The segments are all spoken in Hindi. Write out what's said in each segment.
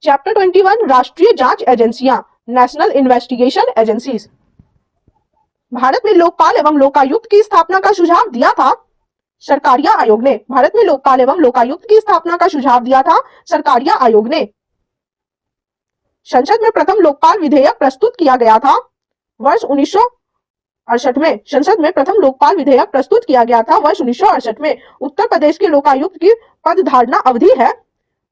चैप्टर 21 राष्ट्रीय जांच एजेंसियां, नेशनल इन्वेस्टिगेशन एजेंसीज। भारत में लोकपाल एवं लोकायुक्त की स्थापना का सुझाव दिया था सरकारिया आयोग ने। भारत में लोकपाल एवं लोकायुक्त की स्थापना का सुझाव दिया था सरकारिया आयोग ने। संसद में प्रथम लोकपाल विधेयक प्रस्तुत किया गया था वर्ष 1968 में। संसद में प्रथम लोकपाल विधेयक प्रस्तुत किया गया था वर्ष 1968 में। उत्तर प्रदेश के लोकायुक्त की पदधारणा अवधि है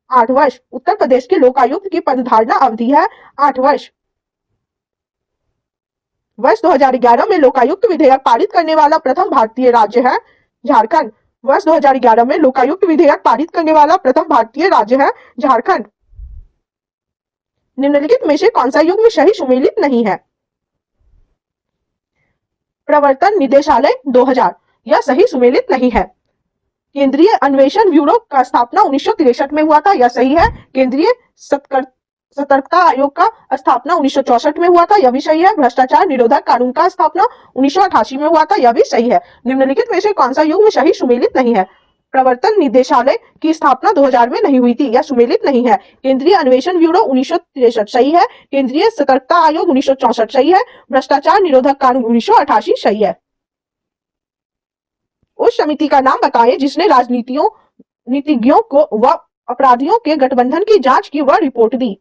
8 वर्ष। उत्तर प्रदेश के लोकायुक्त की पदधारणा अवधि है 8 वर्ष। वर्ष 2011 में लोकायुक्त विधेयक पारित करने वाला प्रथम भारतीय राज्य है झारखंड। वर्ष 2011 में लोकायुक्त विधेयक पारित करने वाला प्रथम भारतीय राज्य है झारखंड। निम्नलिखित में से कौन सा युग्म सही सुमेलित नहीं है? प्रवर्तन निदेशालय 2000, यह सही सुमेलित नहीं है। केंद्रीय अन्वेषण ब्यूरो का स्थापना 1963 में हुआ था, यह सही है। केंद्रीय सतर्कता आयोग का स्थापना 1964 में हुआ था, यह भी सही है। भ्रष्टाचार निरोधक कानून का स्थापना 1988 में हुआ था, यह भी सही है। निम्नलिखित में से कौन सा युग्म सही सुमेलित नहीं है? प्रवर्तन निदेशालय की स्थापना 2000 में नहीं हुई थी, यह सुमेलित नहीं है। केंद्रीय अन्वेषण ब्यूरो 1963 सही है। केंद्रीय सतर्कता आयोग 1964 सही है। भ्रष्टाचार निरोधक कानून 1988 सही है। उस समिति का नाम बताएं जिसने नीतिज्ञों को व अपराधियों के गठबंधन की जांच की व रिपोर्ट दी।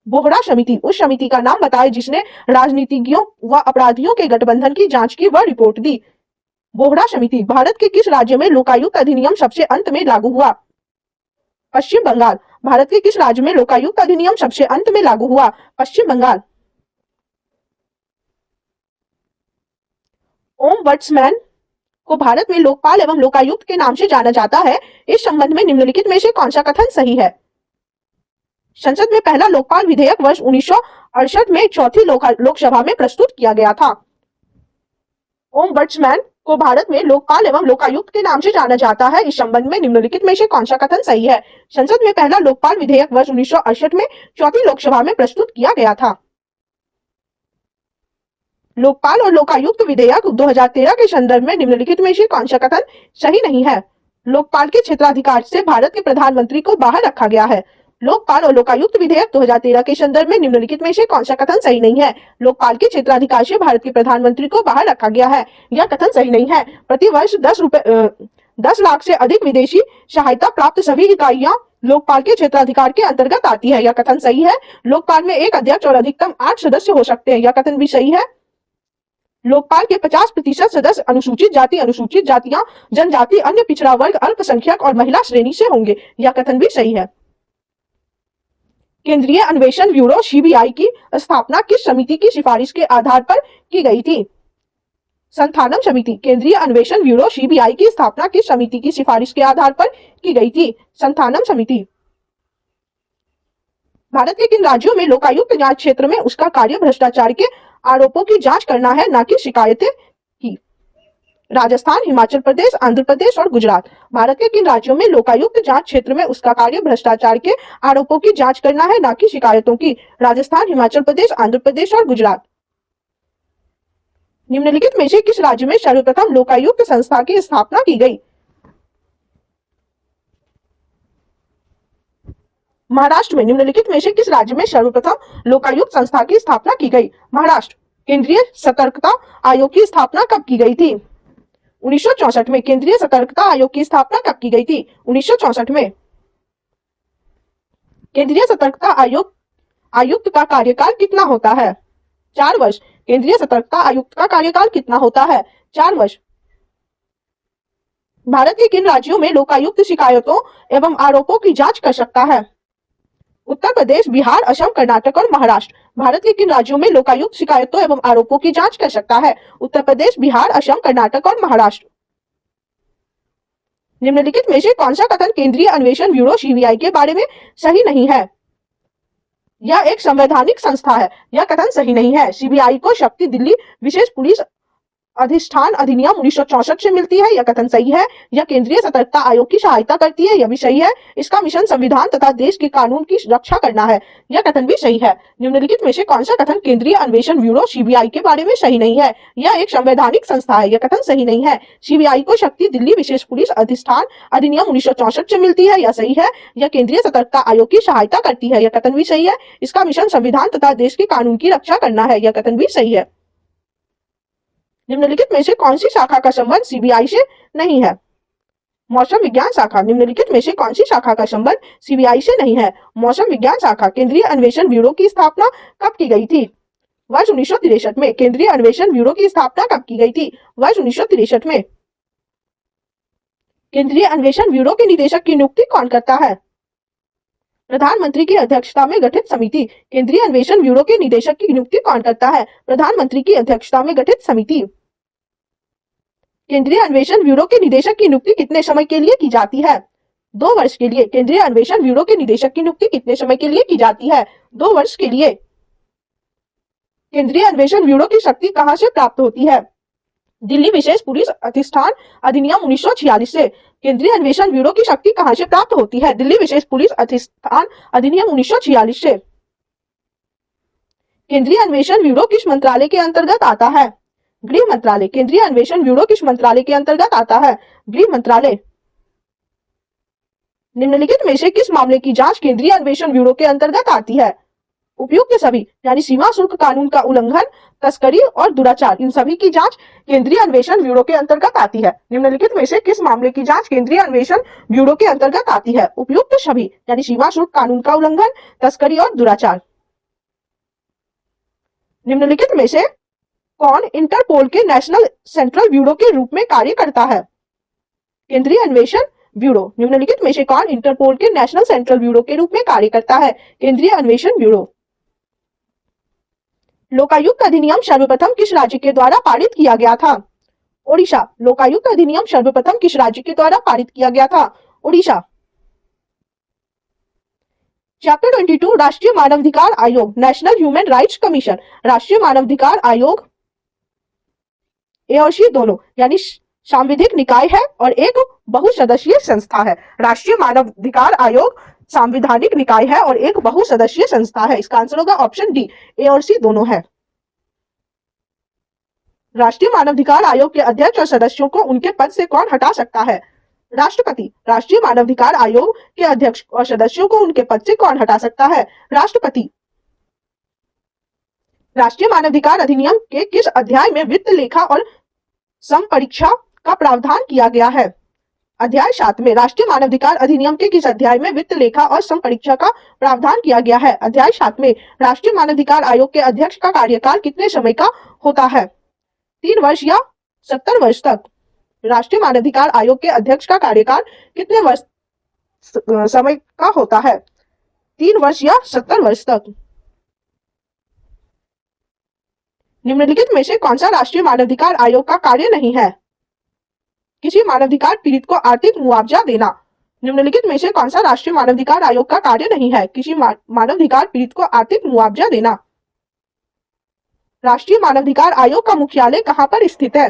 बोहरा समिति। उस समिति का नाम बताएं जिसने राजनीतिज्ञों व अपराधियों के गठबंधन की जांच की व रिपोर्ट दी। बोहरा समिति। भारत के किस राज्य में लोकायुक्त अधिनियम सबसे अंत में लागू हुआ? पश्चिम बंगाल। भारत के किस राज्य में लोकायुक्त अधिनियम सबसे अंत में लागू हुआ? पश्चिम बंगाल। ओम्बड्समैन को भारत में लोकपाल एवं लोकायुक्त के नाम से जाना जाता है। इस संबंध में निम्नलिखित में से कौन सा कथन सही है? संसद में पहला लोकपाल विधेयक वर्ष 1968 में चौथी लोकसभा में प्रस्तुत किया गया था। ओम्बड्समैन को भारत में लोकपाल एवं लोकायुक्त के नाम से जाना जाता है। इस संबंध में निम्नलिखित में से कौन सा कथन सही है? संसद में पहला लोकपाल विधेयक वर्ष 1968 में चौथी लोकसभा में प्रस्तुत किया गया था। लोकपाल और लोकायुक्त विधेयक 2013 के संदर्भ में निम्नलिखित में से कौन सा कथन सही नहीं है? लोकपाल के क्षेत्राधिकार से भारत के प्रधानमंत्री को बाहर रखा गया है। लोकपाल और लोकायुक्त विधेयक 2013 के संदर्भ में निम्नलिखित में से कौन सा कथन सही नहीं है? लोकपाल के क्षेत्राधिकार से भारत के प्रधानमंत्री को बाहर रखा गया है, यह कथन सही नहीं है। प्रतिवर्ष 10 लाख से अधिक विदेशी सहायता प्राप्त सभी इकाइयां लोकपाल के क्षेत्राधिकार के अंतर्गत आती है, यह कथन सही है। लोकपाल में एक अध्यक्ष और अधिकतम 8 सदस्य हो सकते हैं, यह कथन भी सही है। लोकपाल के 50% सदस्य अनुसूचित जाति, अनुसूचित जातियां, जनजाति, अन्य पिछड़ा वर्ग, अल्पसंख्यक और महिला श्रेणी से होंगे, यह कथन भी सही है। केंद्रीय अन्वेषण ब्यूरो सीबीआई की स्थापना किस समिति की सिफारिश के आधार पर की गई थी? संथानम समिति। केंद्रीय अन्वेषण ब्यूरो सीबीआई की स्थापना किस समिति की सिफारिश के आधार पर की गई थी? संथानम समिति। भारत के किन राज्यों में लोकायुक्त जांच क्षेत्र में उसका कार्य भ्रष्टाचार के आरोपों की जांच करना है, न कि शिकायतें की? राजस्थान, हिमाचल प्रदेश, आंध्र प्रदेश और गुजरात। भारत के किन राज्यों में लोकायुक्त जांच क्षेत्र में उसका कार्य भ्रष्टाचार के आरोपों की जांच करना है, न कि शिकायतों की? राजस्थान, हिमाचल प्रदेश, आंध्र प्रदेश और गुजरात। निम्नलिखित में से किस राज्य में सर्वप्रथम लोकायुक्त संस्था की स्थापना की गई? महाराष्ट्र में। निम्नलिखित में से किस राज्य में सर्वप्रथम लोकायुक्त संस्था की स्थापना की गई? महाराष्ट्र। केंद्रीय सतर्कता आयोग की स्थापना कब की गई थी? 1964 में। केंद्रीय सतर्कता आयोग की स्थापना कब की गई थी? 1964 में। केंद्रीय सतर्कता आयुक्त का कार्यकाल कितना होता है? 4 वर्ष। केंद्रीय सतर्कता आयुक्त का कार्यकाल कितना होता है? 4 वर्ष। भारत के किन राज्यों में लोकायुक्त शिकायतों एवं आरोपों की जांच कर सकता है? उत्तर प्रदेश, बिहार, असम, कर्नाटक और महाराष्ट्र। भारत के किन राज्यों में लोकायुक्त शिकायतों एवं आरोपों की जांच कर सकता है? उत्तर प्रदेश, बिहार, असम, कर्नाटक और महाराष्ट्र। निम्नलिखित में से कौन सा कथन केंद्रीय अन्वेषण ब्यूरो सीबीआई के बारे में सही नहीं है? यह एक संवैधानिक संस्था है, यह कथन सही नहीं है। सीबीआई को शक्ति दिल्ली विशेष पुलिस अधिष्ठान अधिनियम 1964 से मिलती है, यह कथन सही है। यह केंद्रीय सतर्कता आयोग की सहायता करती है, यह भी सही है। इसका मिशन संविधान तथा देश के कानून की रक्षा करना है, यह कथन भी सही है। निम्नलिखित में से कौन सा कथन केंद्रीय अन्वेषण ब्यूरो सीबीआई के बारे में सही नहीं है? यह एक संवैधानिक संस्था है, यह कथन सही नहीं है। सीबीआई को शक्ति दिल्ली विशेष पुलिस अधिष्ठान अधिनियम 1964 से मिलती है, यह सही है। यह केंद्रीय सतर्कता आयोग की सहायता करती है, यह कथन भी सही है। इसका मिशन संविधान तथा देश के कानून की रक्षा करना है, यह कथन भी सही है। निम्नलिखित में से कौन सी शाखा का संबंध सीबीआई से नहीं है? मौसम विज्ञान शाखा। निम्नलिखित में से कौन सी शाखा का संबंध सीबीआई से नहीं है? मौसम विज्ञान शाखा। केंद्रीय अन्वेषण ब्यूरो की स्थापना कब की गई थी? वर्ष 1963 में। केंद्रीय अन्वेषण ब्यूरो की स्थापना कब की गई थी? वर्ष 1963 में। केंद्रीय अन्वेषण ब्यूरो के निदेशक की नियुक्ति कौन करता है? प्रधानमंत्री की अध्यक्षता में गठित समिति। केंद्रीय अन्वेषण ब्यूरो के निदेशक की नियुक्ति कौन करता है? प्रधानमंत्री की अध्यक्षता में गठित समिति। केंद्रीय अन्वेषण ब्यूरो के निदेशक की नियुक्ति कितने समय के लिए की जाती है? 2 वर्ष के लिए। केंद्रीय अन्वेषण ब्यूरो के निदेशक की नियुक्ति कितने समय के लिए की जाती है? 2 वर्ष के लिए। केंद्रीय अन्वेषण ब्यूरो की शक्ति कहां से प्राप्त होती है? दिल्ली विशेष पुलिस अधिष्ठान अधिनियम 1946 से। केंद्रीय अन्वेषण ब्यूरो की शक्ति कहां से प्राप्त होती है? दिल्ली विशेष पुलिस अधिष्ठान अधिनियम 1946 से। केंद्रीय अन्वेषण ब्यूरो किस मंत्रालय के अंतर्गत आता है? गृह मंत्रालय। केंद्रीय अन्वेषण ब्यूरो किस मंत्रालय के अंतर्गत आता है? गृह मंत्रालय। निम्नलिखित में से किस मामले की जांच केंद्रीय अन्वेषण ब्यूरो के अंतर्गत आती है? उपयुक्त सभी, यानी सीमा शुल्क कानून का उल्लंघन, तस्करी और दुराचार, इन सभी की जांच केंद्रीय अन्वेषण ब्यूरो के अंतर्गत आती है। निम्नलिखित में से किस मामले की जांच केंद्रीय अन्वेषण ब्यूरो के अंतर्गत आती है? उपयुक्त सभी, यानी सीमा शुल्क कानून का उल्लंघन, तस्करी और दुराचार। निम्नलिखित में से कौन इंटरपोल के नेशनल सेंट्रल ब्यूरो के रूप में कार्य करता है? केंद्रीय अन्वेषण ब्यूरो। निम्नलिखित में से कौन इंटरपोल के नेशनल सेंट्रल ब्यूरो के रूप में कार्य करता है? केंद्रीय अन्वेषण ब्यूरो। लोकायुक्त अधिनियम सर्वप्रथम किस राज्य के द्वारा पारित किया गया था? ओडिशा। लोकायुक्त अधिनियम सर्वप्रथम किस राज्य के द्वारा पारित किया गया था? ओडिशा। चैप्टर 22 राष्ट्रीय मानवाधिकार आयोग, नेशनल ह्यूमन राइट्स कमीशन। राष्ट्रीय मानवाधिकार आयोग ए और सी दोनों, यानी सांविधिक निकाय है और एक बहुसदस्यीय संस्था है। राष्ट्रीय मानवाधिकार आयोग संवैधानिक निकाय है और एक बहुसदस्यीय संस्था है। इसका आंसर होगा ऑप्शन डी, ए और सी दोनों है। राष्ट्रीय मानवाधिकार आयोग के अध्यक्ष और सदस्यों को उनके पद से कौन हटा सकता है? राष्ट्रपति। राष्ट्रीय मानवाधिकार आयोग के अध्यक्ष और सदस्यों को उनके पद से कौन हटा सकता है? राष्ट्रपति। राष्ट्रीय मानवाधिकार अधिनियम के किस अध्याय में वित्त लेखा और समपरीक्षा का प्रावधान किया गया है? अध्याय 7 में। राष्ट्रीय मानवाधिकार अधिनियम के किस अध्याय में वित्त लेखा और समपरीक्षा का प्रावधान किया गया है? अध्याय 7 में। राष्ट्रीय मानवाधिकार आयोग के अध्यक्ष का कार्यकाल कितने समय का होता है? 3 वर्ष या 70 वर्ष तक? राष्ट्रीय मानवाधिकार आयोग के अध्यक्ष का कार्यकाल कितने वर्ष समय का होता है? 3 वर्ष या 70 वर्ष तक? निम्नलिखित में से कौन सा राष्ट्रीय मानवाधिकार आयोग का कार्य नहीं है? किसी मानवाधिकार पीड़ित को आर्थिक मुआवजा देना। निम्नलिखित में से कौन सा राष्ट्रीय मानवाधिकार आयोग का कार्य नहीं है? किसी मानवाधिकार पीड़ित को आर्थिक मुआवजा देना। राष्ट्रीय मानवाधिकार आयोग का मुख्यालय कहां पर स्थित है?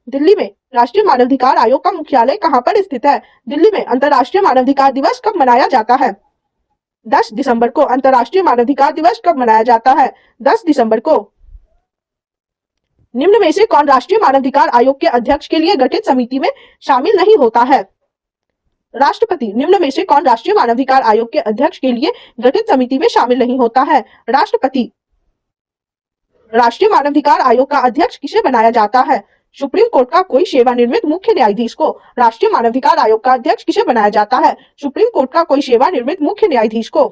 दिल्ली में। राष्ट्रीय मानवाधिकार आयोग का मुख्यालय कहां पर स्थित है? दिल्ली में। अंतर्राष्ट्रीय मानवाधिकार दिवस कब मनाया जाता है? 10 दिसंबर को। अंतर्राष्ट्रीय मानवाधिकार दिवस कब मनाया जाता है? 10 दिसंबर को। निम्न में से कौन राष्ट्रीय मानवाधिकार आयोग के अध्यक्ष के लिए गठित समिति में शामिल नहीं होता है? राष्ट्रपति। निम्न में से कौन राष्ट्रीय मानवाधिकार आयोग के अध्यक्ष के लिए गठित समिति में शामिल नहीं होता है? राष्ट्रपति। राष्ट्रीय मानवाधिकार आयोग का अध्यक्ष किसे बनाया जाता है? सुप्रीम कोर्ट का कोई सेवानिवृत्त मुख्य न्यायाधीश को। राष्ट्रीय मानवाधिकार आयोग का अध्यक्ष किसे बनाया जाता है? सुप्रीम कोर्ट का कोई सेवानिवृत्त मुख्य न्यायाधीश को।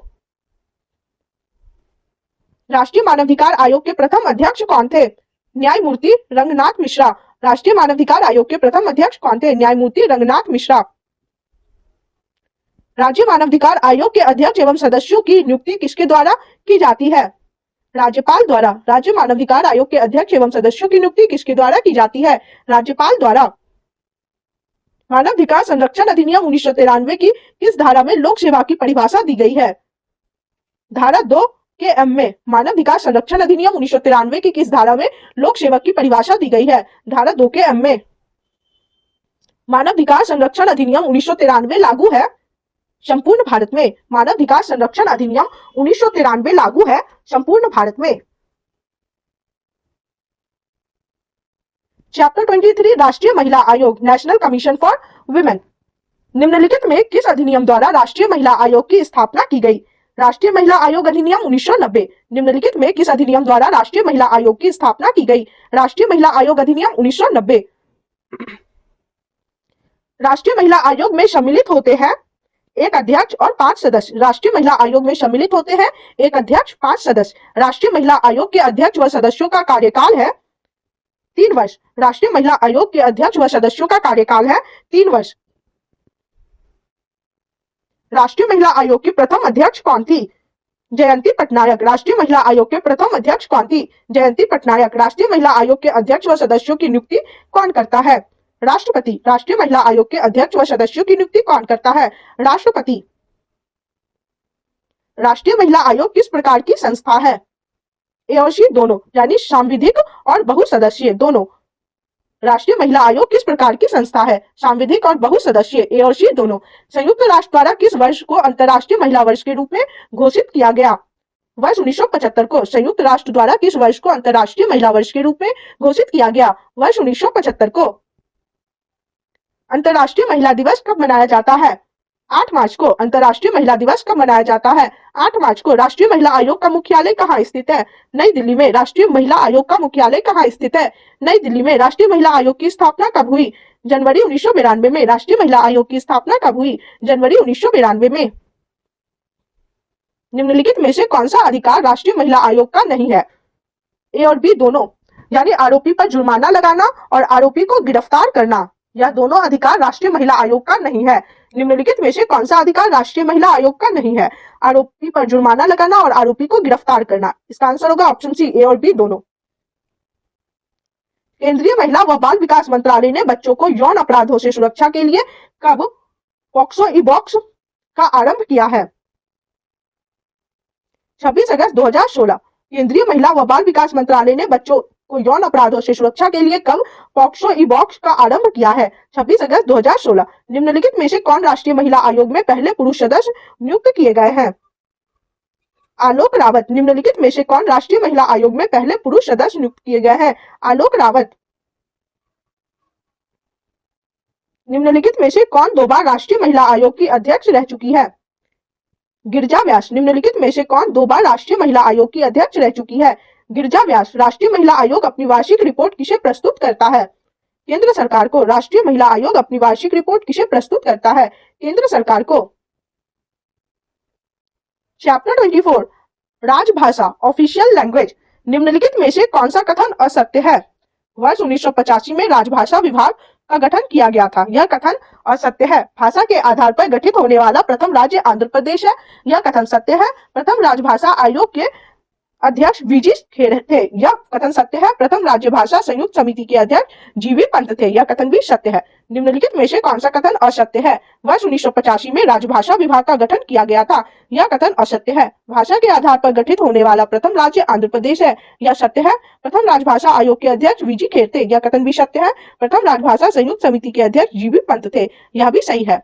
राष्ट्रीय मानवाधिकार आयोग के प्रथम अध्यक्ष कौन थे? न्यायमूर्ति रंगनाथ मिश्रा। राष्ट्रीय मानवाधिकार आयोग के प्रथम अध्यक्ष कौन थे? न्यायमूर्ति रंगनाथ मिश्रा। राज्य मानवाधिकार आयोग के अध्यक्ष एवं सदस्यों की नियुक्ति किसके द्वारा की जाती है? राज्यपाल द्वारा। राज्य मानवाधिकार आयोग के अध्यक्ष एवं सदस्यों की नियुक्ति किसके द्वारा की जाती है? राज्यपाल द्वारा। मानवाधिकार संरक्षण अधिनियम 1993 की किस धारा में लोक सेवा की परिभाषा दी गई है? धारा 2 के एम में मानवाधिकार संरक्षण अधिनियम 1993 की किस धारा में लोक सेवक की परिभाषा दी गई है? धारा 2 के एम में मानवाधिकार संरक्षण अधिनियम 1993 लागू है संपूर्ण भारत में। मानवाधिकार संरक्षण अधिनियम 1993 लागू है संपूर्ण भारत में। चैप्टर 23 राष्ट्रीय महिला आयोग नेशनल कमीशन फॉर वुमेन। निम्नलिखित में किस अधिनियम द्वारा राष्ट्रीय महिला आयोग की स्थापना की गई? राष्ट्रीय महिला आयोग अधिनियम 1990। निम्नलिखित में किस अधिनियम द्वारा राष्ट्रीय महिला आयोग की स्थापना की गई? राष्ट्रीय महिला आयोग अधिनियम 1990। राष्ट्रीय महिला आयोग में सम्मिलित होते हैं एक अध्यक्ष और 5 सदस्य। राष्ट्रीय महिला आयोग में सम्मिलित होते हैं एक अध्यक्ष, 5 सदस्य। राष्ट्रीय महिला आयोग के अध्यक्ष व सदस्यों का कार्यकाल है 3 वर्ष। राष्ट्रीय महिला आयोग के अध्यक्ष व सदस्यों का कार्यकाल है 3 वर्ष। राष्ट्रीय महिला आयोग की प्रथम अध्यक्ष कौन थी? जयंती पटनायक। राष्ट्रीय महिला आयोग के प्रथम अध्यक्ष कौन थी? जयंती पटनायक। राष्ट्रीय महिला आयोग के अध्यक्ष व सदस्यों की नियुक्ति कौन करता है? राष्ट्रपति। राष्ट्रीय महिला आयोग के अध्यक्ष व सदस्यों की नियुक्ति कौन करता है? राष्ट्रपति। राष्ट्रीय महिला आयोग किस प्रकार की संस्था है? ए और सी दोनों, यानी सांविधिक और बहुसदस्यीय दोनों। राष्ट्रीय महिला आयोग किस प्रकार की संस्था है? सांविधिक और बहुसदस्यीय, ए और सी दोनों। संयुक्त राष्ट्र द्वारा किस वर्ष को अंतर्राष्ट्रीय महिला वर्ष के रूप में घोषित किया गया? वर्ष 1975 को। संयुक्त राष्ट्र द्वारा किस वर्ष को अंतर्राष्ट्रीय महिला वर्ष के रूप में घोषित किया गया? वर्ष 1975 को। अंतर्राष्ट्रीय महिला दिवस कब मनाया जाता है? 8 मार्च को। अंतर्राष्ट्रीय महिला दिवस कब मनाया जाता है? 8 मार्च को। राष्ट्रीय महिला आयोग का मुख्यालय कहाँ स्थित है? नई दिल्ली में। राष्ट्रीय महिला आयोग का मुख्यालय कहाँ स्थित है? नई दिल्ली में। राष्ट्रीय महिला आयोग की स्थापना कब हुई? जनवरी 1992 में। राष्ट्रीय महिला आयोग की स्थापना कब हुई? जनवरी 1992 में। निम्नलिखित में से कौन सा अधिकार राष्ट्रीय महिला आयोग का नहीं है? ए और बी दोनों, यानी आरोपी पर जुर्माना लगाना और आरोपी को गिरफ्तार करना, यह दोनों अधिकार राष्ट्रीय महिला आयोग का नहीं है। निम्नलिखित में से कौन सा अधिकार राष्ट्रीय महिला आयोग का नहीं है? आरोपी पर जुर्माना लगाना और आरोपी को गिरफ्तार करना। इसका आंसर होगा ऑप्शन सी, ए और बी दोनों। केंद्रीय महिला व बाल विकास मंत्रालय ने बच्चों को यौन अपराधों से सुरक्षा के लिए कब पॉक्सो ई बॉक्स का आरंभ किया है? 26 अगस्त 2016। केंद्रीय महिला व बाल विकास मंत्रालय ने बच्चों को यौन अपराधों से सुरक्षा के लिए कब पॉक्सो ई बॉक्स का आरंभ किया है? 26 अगस्त 2016। निम्नलिखित में से कौन राष्ट्रीय महिला आयोग में पहले पुरुष सदस्य नियुक्त किए गए हैं? आलोक रावत। निम्नलिखित में से कौन राष्ट्रीय महिला आयोग में पहले पुरुष सदस्य नियुक्त किए गए हैं? आलोक रावत। निम्नलिखित में से कौन 2 बार राष्ट्रीय महिला आयोग की अध्यक्ष रह चुकी है? गिरिजा व्यास। निम्नलिखित में से कौन 2 बार राष्ट्रीय महिला आयोग की अध्यक्ष रह चुकी है? गिरिजा व्यास। राष्ट्रीय महिला आयोग अपनी वार्षिक रिपोर्ट किसे प्रस्तुत करता है? केंद्र सरकार को। राष्ट्रीय महिला आयोग अपनी वार्षिक रिपोर्ट किसे प्रस्तुत करता है? केंद्र सरकार को। चैप्टर 24 राजभाषा ऑफिशियल लैंग्वेज। निम्नलिखित में से कौन सा कथन असत्य है? वर्ष 1985 में राजभाषा विभाग का गठन किया गया था, यह कथन असत्य है। भाषा के आधार पर गठित होने वाला प्रथम राज्य आंध्र प्रदेश है, यह कथन सत्य है। प्रथम राजभाषा आयोग के अध्यक्ष वीजी खेर थे, यह कथन सत्य है। प्रथम राज्य भाषा संयुक्त समिति के अध्यक्ष जीवी पंत थे, यह कथन भी सत्य है। निम्नलिखित में से कौन सा कथन असत्य है? वर्ष 1985 में राजभाषा विभाग का गठन किया गया था, यह कथन असत्य है। भाषा के आधार पर गठित होने वाला प्रथम राज्य आंध्र प्रदेश है, यह सत्य है। प्रथम राजभाषा आयोग के अध्यक्ष वीजी खेर थे, यह कथन भी सत्य है। प्रथम राजभाषा संयुक्त समिति के अध्यक्ष जीवी पंत थे, यह भी सही है।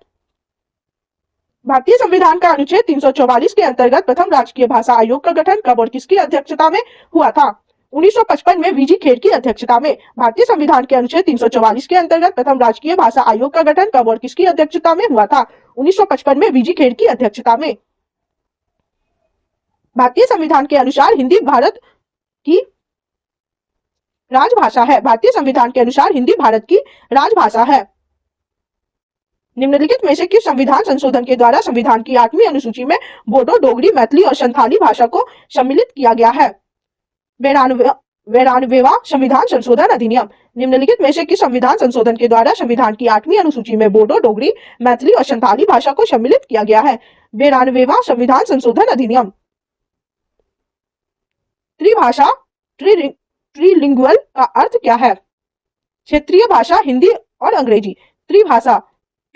भारतीय संविधान का अनुच्छेद 344 के अंतर्गत प्रथम राजकीय भाषा आयोग का गठन कब और किसकी अध्यक्षता में हुआ था? 1955 में वीजी खेर की अध्यक्षता में। भारतीय संविधान के अनुच्छेद 344 के अंतर्गत प्रथम राजकीय भाषा आयोग का गठन कब और किसकी अध्यक्षता में हुआ था? 1955 में वीजी खेर की अध्यक्षता में। भारतीय संविधान के अनुसार हिंदी भारत की राजभाषा है। भारतीय संविधान के अनुसार हिंदी भारत की राजभाषा है। निम्नलिखित में से किस संविधान संशोधन के द्वारा संविधान की 8वीं अनुसूची में बोडो, डोगरी, मैथिली और संथाली भाषा को सम्मिलित किया गया है? 92वां संविधान संशोधन अधिनियम। निम्नलिखित में से किस संविधान संशोधन के द्वारा संविधान की 8वीं अनुसूची में बोडो, डोगरी, मैथिली और संथाली भाषा को सम्मिलित किया गया है? 92वां संविधान संशोधन अधिनियम। त्रिभाषा ट्रीलिंगुअल का अर्थ क्या है? क्षेत्रीय भाषा हिंदी और अंग्रेजी। त्रिभाषा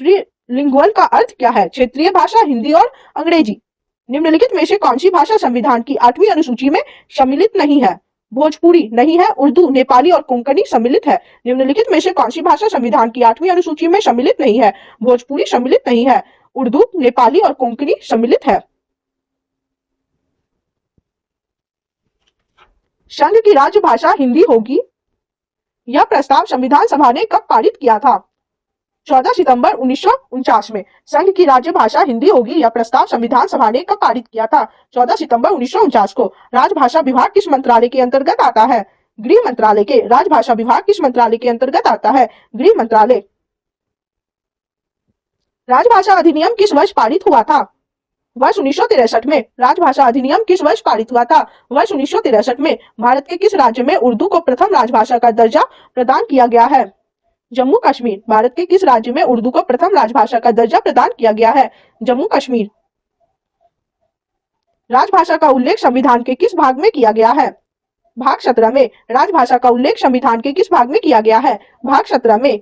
ट्रीलिंगुअल का अर्थ क्या है? क्षेत्रीय भाषा हिंदी और अंग्रेजी। निम्नलिखित में से कौन सी भाषा संविधान की 8वीं अनुसूची में सम्मिलित नहीं है? भोजपुरी नहीं है, उर्दू, नेपाली और कोंकणी सम्मिलित है। निम्नलिखित में से कौन सी भाषा संविधान की 8वीं अनुसूची में सम्मिलित नहीं है? भोजपुरी सम्मिलित नहीं है, उर्दू, नेपाली और कोंकणी सम्मिलित है। संघ की राजभाषा हिंदी होगी, यह प्रस्ताव संविधान सभा ने कब पारित किया था? 14 सितंबर 1949 में। संघ की राजभाषा हिंदी होगी, यह प्रस्ताव संविधान सभा ने कब पारित किया था? 14 सितंबर 1949 को। राजभाषा विभाग किस मंत्रालय के अंतर्गत आता है? गृह मंत्रालय के। राजभाषा विभाग किस मंत्रालय के अंतर्गत आता है? गृह मंत्रालय। राजभाषा अधिनियम किस वर्ष पारित हुआ था? वर्ष 1963 में। राजभाषा अधिनियम किस वर्ष पारित हुआ था? वर्ष 1963 में। भारत के किस राज्य में उर्दू को प्रथम राजभाषा का दर्जा प्रदान किया गया है? जम्मू कश्मीर। भारत के किस राज्य में उर्दू को प्रथम राजभाषा का दर्जा प्रदान किया गया है? जम्मू कश्मीर। राजभाषा का उल्लेख संविधान के किस भाग में किया गया है? भाग 17 में। राजभाषा का उल्लेख संविधान के किस भाग में किया गया है? भाग 17 में।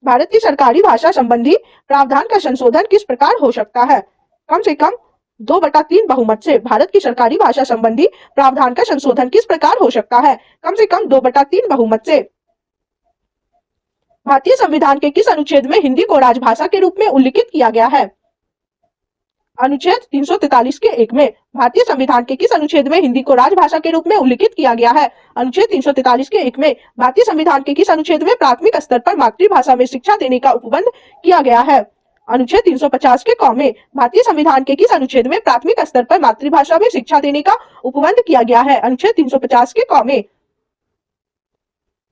भारत की सरकारी भाषा संबंधी प्रावधान का संशोधन किस प्रकार हो सकता है? कम से कम 2/3 बहुमत से। भारत की सरकारी भाषा संबंधी प्रावधान का संशोधन किस प्रकार हो सकता है? कम से कम 2/3 बहुमत से। भारतीय संविधान के किस अनुच्छेद में हिंदी को राजभाषा के रूप में उल्लिखित किया गया है? अनुच्छेद 343 के 1 में। भारतीय संविधान के किस अनुच्छेद में हिंदी को राजभाषा के रूप में उल्लिखित किया गया है? अनुच्छेद 343 के 1 में। भारतीय संविधान के किस अनुच्छेद में प्राथमिक स्तर पर मातृभाषा में शिक्षा देने का उपबंध किया गया है? अनुच्छेद 350 के क में। भारतीय संविधान के किस अनुच्छेद में प्राथमिक स्तर पर मातृभाषा में शिक्षा देने का उपबंध किया गया है? अनुच्छेद 350 के क में।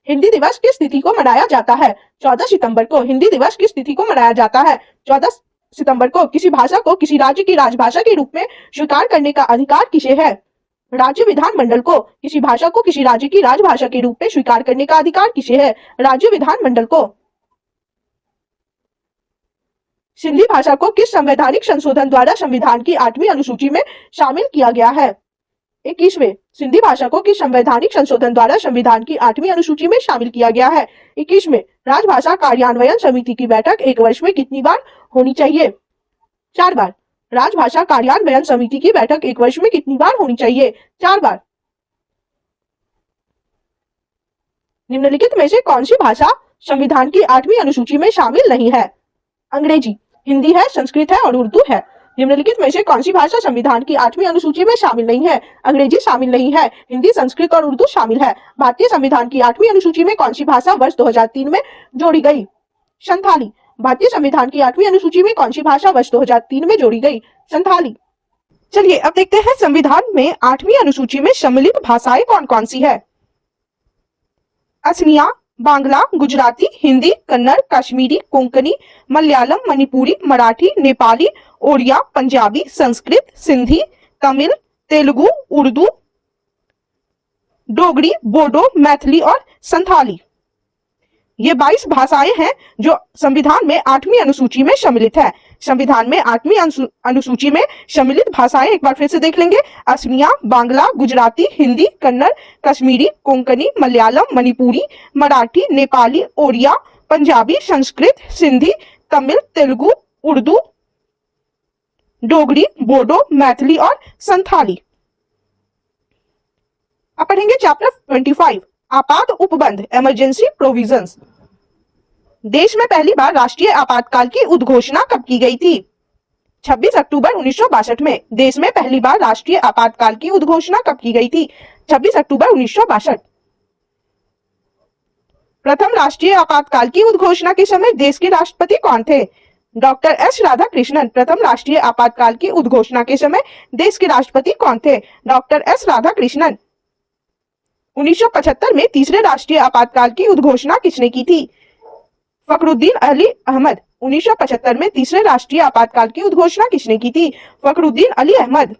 हिंदी दिवस किस तिथि को मनाया जाता है? 14 सितंबर को। हिंदी दिवस किस तिथि को मनाया जाता है? 14 सितंबर को। किसी भाषा को किसी राज्य की राजभाषा के रूप में स्वीकार करने का अधिकार किसे है? राज्य विधानमंडल को। किसी भाषा को किसी राज्य की राजभाषा के रूप में स्वीकार करने का अधिकार किसे है? राज्य विधानमंडल को। सिंधी भाषा को किस संवैधानिक संशोधन द्वारा संविधान की 8वीं अनुसूची में शामिल किया गया है? 21वें। सिंधी भाषा को किस संवैधानिक संशोधन द्वारा संविधान की 8वीं अनुसूची में शामिल किया गया है? 21वें। राजभाषा कार्यान्वयन समिति की बैठक एक वर्ष में कितनी बार होनी चाहिए? 4 बार। राजभाषा कार्यान्वयन समिति की बैठक एक वर्ष में कितनी बार होनी चाहिए? 4 बार। निम्नलिखित में से कौन सी भाषा संविधान की 8वीं अनुसूची में शामिल नहीं है? अंग्रेजी, हिंदी है, संस्कृत है और उर्दू है। निम्नलिखित में से कौन सी भाषा संविधान की 8वीं अनुसूची में शामिल नहीं है? अंग्रेजी शामिल नहीं है, हिंदी, संस्कृत और उर्दू शामिल है। भारतीय संविधान की 8वीं अनुसूची में कौन सी भाषा वर्ष 2003 में जोड़ी गई? संथाली। भारतीय संविधान की 8वीं अनुसूची में कौन सी भाषा वर्ष 2003 में जोड़ी गई? संथाली। चलिए अब देखते हैं संविधान में 8वीं अनुसूची में सम्मिलित भाषाएं कौन कौन सी है। असमिया, बांग्ला, गुजराती, हिंदी, कन्नड़, कश्मीरी, कोंकणी, मलयालम, मणिपुरी, मराठी, नेपाली, ओडिया, पंजाबी, संस्कृत, सिंधी, तमिल, तेलुगु, उर्दू, डोगरी, बोडो, मैथिली और संथाली। ये 22 भाषाएं हैं जो संविधान में 8वीं अनुसूची में सम्मिलित है। संविधान में 8वीं अनुसूची में सम्मिलित भाषाएं एक बार फिर से देख लेंगे। असमिया, बांग्ला, गुजराती, हिंदी, कन्नड़, कश्मीरी, कोंकणी, मलयालम, मणिपुरी, मराठी, नेपाली, ओडिया, पंजाबी, संस्कृत, सिंधी, तमिल, तेलुगु, उर्दू, डोगरी, बोडो, मैथिली और संथाली। अब पढ़ेंगे चैप्टर 25, आपात उपबंध, इमरजेंसी प्रोविजंस। देश में पहली बार राष्ट्रीय आपातकाल की उद्घोषणा कब की गई थी? 26 अक्टूबर 1962 में। देश में पहली बार राष्ट्रीय आपातकाल की उद्घोषणा कब की गई थी? 26 अक्टूबर 1962। प्रथम राष्ट्रीय आपातकाल की उद्घोषणा के समय देश के राष्ट्रपति कौन थे? Doctor S Radhakrishnan. प्रथम राष्ट्रीय आपातकाल की उद्घोषणा के समय देश के राष्ट्रपति कौन थे? Doctor S Radhakrishnan. 1975 में तीसरे राष्ट्रीय आपातकाल की उद्घोषणा किसने की थी? फखरुद्दीन अली अहमद। 1975 में तीसरे राष्ट्रीय आपातकाल की उद्घोषणा किसने की थी? फखरुद्दीन अली अहमद।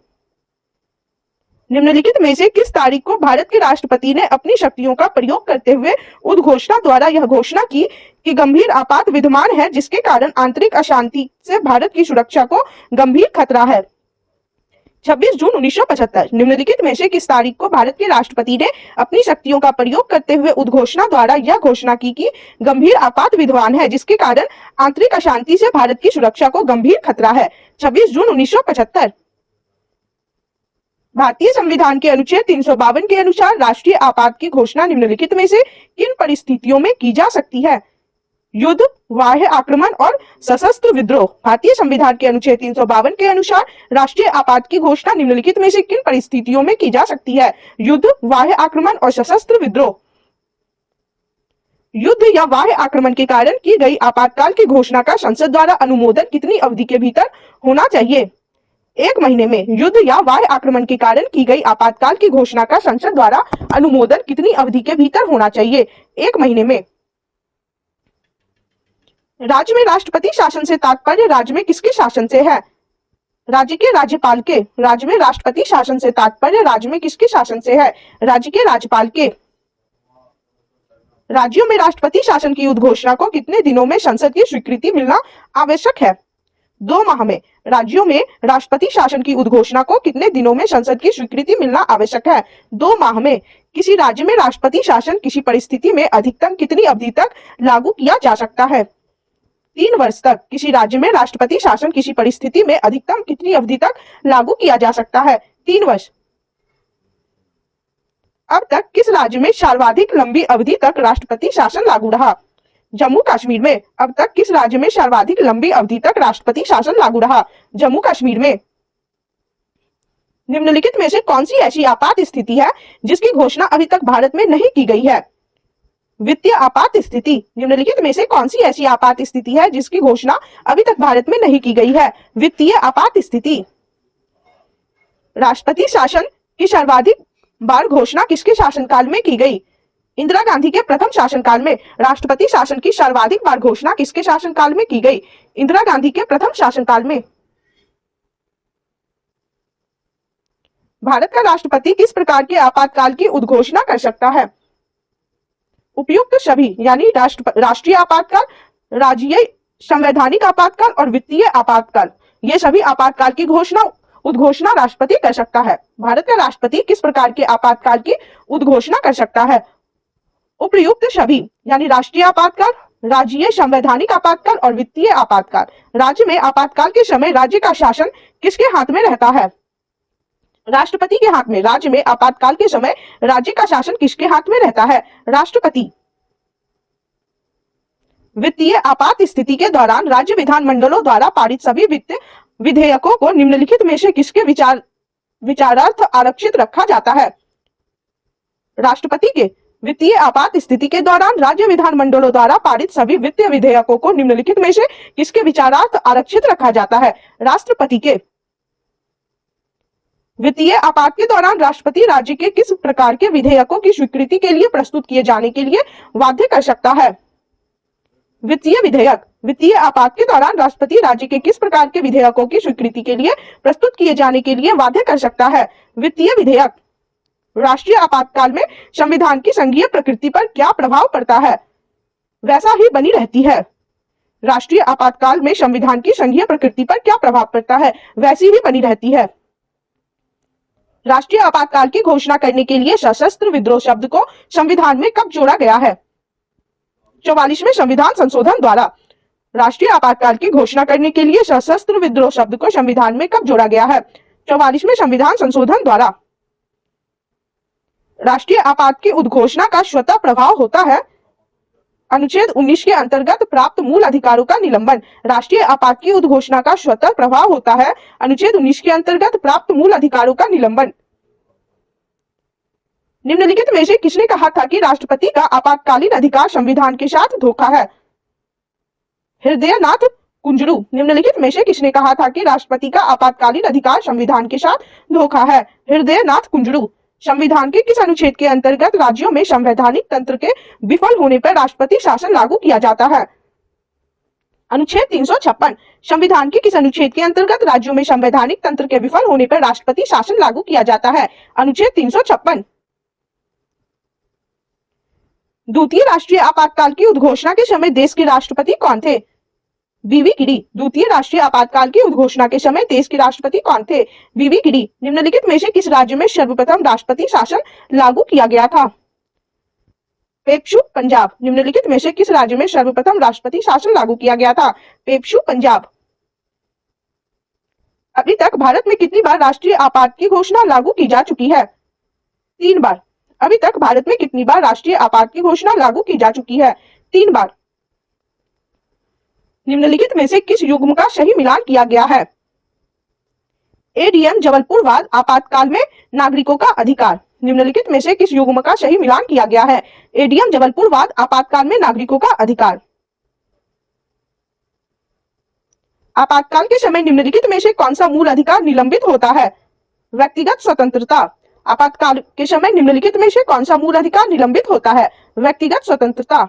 निम्नलिखित में से किस तारीख को भारत के राष्ट्रपति ने अपनी शक्तियों का प्रयोग करते हुए उद्घोषणा द्वारा यह घोषणा की कि गंभीर आपात विद्यमान है जिसके कारण आंतरिक अशांति से भारत की सुरक्षा को गंभीर खतरा है? 26 जून 1975। निम्नलिखित में से किस तारीख को भारत के राष्ट्रपति ने अपनी शक्तियों का प्रयोग करते हुए उद्घोषणा द्वारा यह घोषणा की कि गंभीर आपात विद्यमान है जिसके कारण आंतरिक अशांति से भारत की सुरक्षा को गंभीर खतरा है? 26 जून 1975। भारतीय संविधान के अनुच्छेद 352 के अनुसार राष्ट्रीय आपात की घोषणा निम्नलिखित में से किन परिस्थितियों में की जा सकती है? युद्ध, बाह्य आक्रमण और सशस्त्र विद्रोह। भारतीय संविधान के अनुच्छेद 352 के अनुसार राष्ट्रीय आपात की घोषणा निम्नलिखित में से किन परिस्थितियों में की जा सकती है? युद्ध, बाह्य आक्रमण और सशस्त्र विद्रोह। युद्ध या बाह्य आक्रमण के कारण की गई आपातकाल की घोषणा का संसद द्वारा अनुमोदन कितनी अवधि के भीतर होना चाहिए? 1 महीने में। युद्ध या बाह्य आक्रमण के कारण की गई आपातकाल की घोषणा का संसद द्वारा अनुमोदन कितनी अवधि के भीतर होना चाहिए? 1 महीने में। राज्य में राष्ट्रपति शासन से तात्पर्य राज्य में किसके शासन से है? राज्य के राज्यपाल के। राज्य में राष्ट्रपति शासन से तात्पर्य राज्य में किसके शासन से है? राज्य के राज्यपाल के। राज्यों में राष्ट्रपति शासन की उद्घोषणा को कितने दिनों में संसद की स्वीकृति मिलना आवश्यक है? 2 माह में। राज्यों में राष्ट्रपति शासन की उद्घोषणा को कितने दिनों में संसद की स्वीकृति मिलना आवश्यक है? 2 माह में। किसी राज्य में राष्ट्रपति शासन किसी परिस्थिति में अधिकतम कितनी अवधि तक लागू किया जा सकता है? 3 वर्ष तक। किसी राज्य में राष्ट्रपति शासन किसी परिस्थिति में अधिकतम कितनी अवधि तक लागू किया जा सकता है? 3 वर्ष। अब तक किस राज्य में सर्वाधिक लंबी अवधि तक राष्ट्रपति शासन लागू रहा? जम्मू कश्मीर में। अब तक किस राज्य में सर्वाधिक लंबी अवधि तक राष्ट्रपति शासन लागू रहा? जम्मू कश्मीर में। निम्नलिखित में से कौन सी ऐसी आपात स्थिति है जिसकी घोषणा अभी तक भारत में नहीं की गई है? वित्तीय आपात स्थिति। निम्नलिखित में से कौन सी ऐसी आपात स्थिति है जिसकी घोषणा अभी तक भारत में नहीं की गई है? वित्तीय आपात स्थिति। राष्ट्रपति शासन की सर्वाधिक बार घोषणा किसके शासनकाल में की गई? इंदिरा गांधी के प्रथम शासनकाल में। राष्ट्रपति शासन की सर्वाधिक बार घोषणा किसके शासनकाल में की गई? इंदिरा गांधी के प्रथम शासनकाल में। भारत का राष्ट्रपति किस प्रकार के आपातकाल की उद्घोषणा कर सकता है? उपयुक्त सभी, यानी राष्ट्रीय आपातकाल, राज्यीय संवैधानिक आपातकाल और वित्तीय आपातकाल। ये सभी आपातकाल की उद्घोषणा राष्ट्रपति कर सकता है। भारत का राष्ट्रपति किस प्रकार के आपातकाल की उद्घोषणा कर सकता है? उपयुक्त सभी, यानी राष्ट्रीय आपातकाल, राज्यीय संवैधानिक आपातकाल और वित्तीय आपातकाल। राज्य में आपातकाल के समय राज्य का शासन किसके हाथ में रहता है? राष्ट्रपति के हाथ में। राज्य में आपातकाल के समय राज्य का शासन किसके हाथ में रहता है? राष्ट्रपति। वित्तीय आपात स्थिति के दौरान राज्य विधानमंडलों द्वारा पारित सभी वित्त विधेयकों को निम्नलिखित में से किसके विचारार्थ आरक्षित रखा जाता है? राष्ट्रपति के। वित्तीय आपात स्थिति के दौरान राज्य विधानमंडलों द्वारा पारित सभी वित्तीय विधेयकों को निम्नलिखित में से किसके विचारार्थ आरक्षित रखा जाता है? राष्ट्रपति के। वित्तीय आपात के दौरान राष्ट्रपति राज्य के किस प्रकार के विधेयकों की स्वीकृति के लिए प्रस्तुत किए जाने के लिए बाध्य कर सकता है? वित्तीय विधेयक। वित्तीय आपात के दौरान राष्ट्रपति राज्य के किस प्रकार के विधेयकों की स्वीकृति के लिए प्रस्तुत किए जाने के लिए बाध्य कर सकता है? वित्तीय विधेयक। राष्ट्रीय आपातकाल में संविधान की संघीय प्रकृति पर क्या प्रभाव पड़ता है? वैसा ही बनी रहती है। राष्ट्रीय आपातकाल में संविधान की संघीय प्रकृति पर क्या प्रभाव पड़ता है? वैसी ही बनी रहती है। राष्ट्रीय आपातकाल की घोषणा करने के लिए सशस्त्र विद्रोह शब्द को संविधान में कब जोड़ा गया है? 44वें संविधान संशोधन द्वारा। राष्ट्रीय आपातकाल की घोषणा करने के लिए सशस्त्र विद्रोह शब्द को संविधान में कब जोड़ा गया है? 44वें संविधान संशोधन द्वारा। राष्ट्रीय आपात की उद्घोषणा का स्वतः प्रभाव होता है अनुच्छेद 19 के अंतर्गत प्राप्त मूल अधिकारों का निलंबन। राष्ट्रीय आपात की उद्घोषणा का स्वतः प्रभाव होता है अनुच्छेद 19 के अंतर्गत प्राप्त मूल अधिकारों का निलंबन। निम्नलिखित में से किसने कहा था कि राष्ट्रपति का आपातकालीन अधिकार संविधान के साथ धोखा है? हृदयनाथ कुंजरू। निम्नलिखित में से किसने कहा था कि राष्ट्रपति का आपातकालीन अधिकार संविधान के साथ धोखा है? हृदयनाथ कुंजरू। संविधान के किस अनुच्छेद के अंतर्गत राज्यों में संवैधानिक तंत्र के विफल होने पर राष्ट्रपति शासन लागू किया जाता है? अनुच्छेद 356। संविधान के किस अनुच्छेद के अंतर्गत राज्यों में संवैधानिक तंत्र के विफल होने पर राष्ट्रपति शासन लागू किया जाता है? अनुच्छेद 356। द्वितीय राष्ट्रीय आपातकाल की उद्घोषणा के समय देश के राष्ट्रपति कौन थे? बीवी गिरी। द्वितीय राष्ट्रीय आपातकाल की उद्घोषणा के समय देश के राष्ट्रपति कौन थे? बीवी गिरी। निम्नलिखित में से किस राज्य में सर्वप्रथम राष्ट्रपति शासन लागू किया गया था? पेप्सू पंजाब। निम्नलिखित में से किस राज्य में सर्वप्रथम राष्ट्रपति शासन लागू किया गया था? पेप्सू पंजाब। भारत में कितनी बार राष्ट्रीय आपात की घोषणा लागू की जा चुकी है? 3 बार। अभी तक भारत में कितनी बार राष्ट्रीय आपात की घोषणा लागू की जा चुकी है? 3 बार। निम्नलिखित में से किस युग्म का सही मिलान किया गया है? एडीएम जबलपुरवाद आपातकाल में नागरिकों का अधिकार। निम्नलिखित में से किस युग्म का सही मिलान किया गया है? एडीएम जबलपुरवाद आपातकाल में नागरिकों का अधिकार। आपातकाल के समय निम्नलिखित में से कौन सा मूल अधिकार निलंबित होता है? व्यक्तिगत स्वतंत्रता। आपातकाल के समय निम्नलिखित में से कौन सा मूल अधिकार निलंबित होता है? व्यक्तिगत स्वतंत्रता।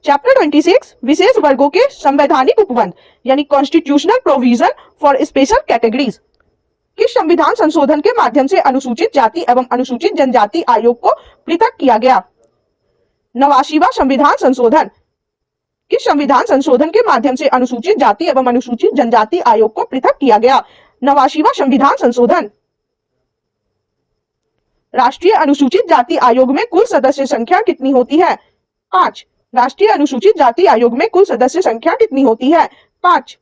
चैप्टर 26 विशेष वर्गों के संवैधानिक उपबंध यानी constitutional provision for special categories किस संविधान संशोधन के माध्यम से अनुसूचित जाति एवं अनुसूचित जनजाति आयोग को पृथक किया गया? 89वां संविधान संशोधन। किस संविधान संशोधन के माध्यम से अनुसूचित जाति एवं अनुसूचित जनजाति आयोग को पृथक किया गया? 89वां संविधान संशोधन। राष्ट्रीय अनुसूचित जाति आयोग में कुल सदस्य संख्या कितनी होती है? 5। राष्ट्रीय अनुसूचित जाति आयोग में कुल सदस्य संख्या कितनी होती है? 5।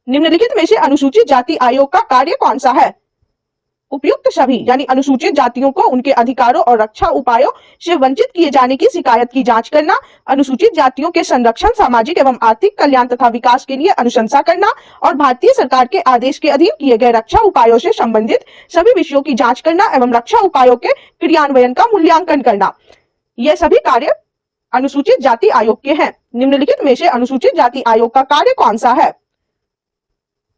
निम्नलिखित में से अनुसूचित जाति आयोग का कार्य कौन सा है? उपयुक्त सभी यानी अनुसूचित जातियों को उनके अधिकारों और रक्षा उपायों से वंचित किए जाने की शिकायत की जांच करना, अनुसूचित जातियों के संरक्षण, सामाजिक एवं आर्थिक कल्याण तथा विकास के लिए अनुशंसा करना और भारतीय सरकार के आदेश के अधीन किए गए रक्षा उपायों से संबंधित सभी विषयों की जांच करना एवं रक्षा उपायों के क्रियान्वयन का मूल्यांकन करना। ये सभी कार्य अनुसूचित जाति आयोग के हैं। निम्नलिखित में से अनुसूचित जाति आयोग का कार्य कौन सा है?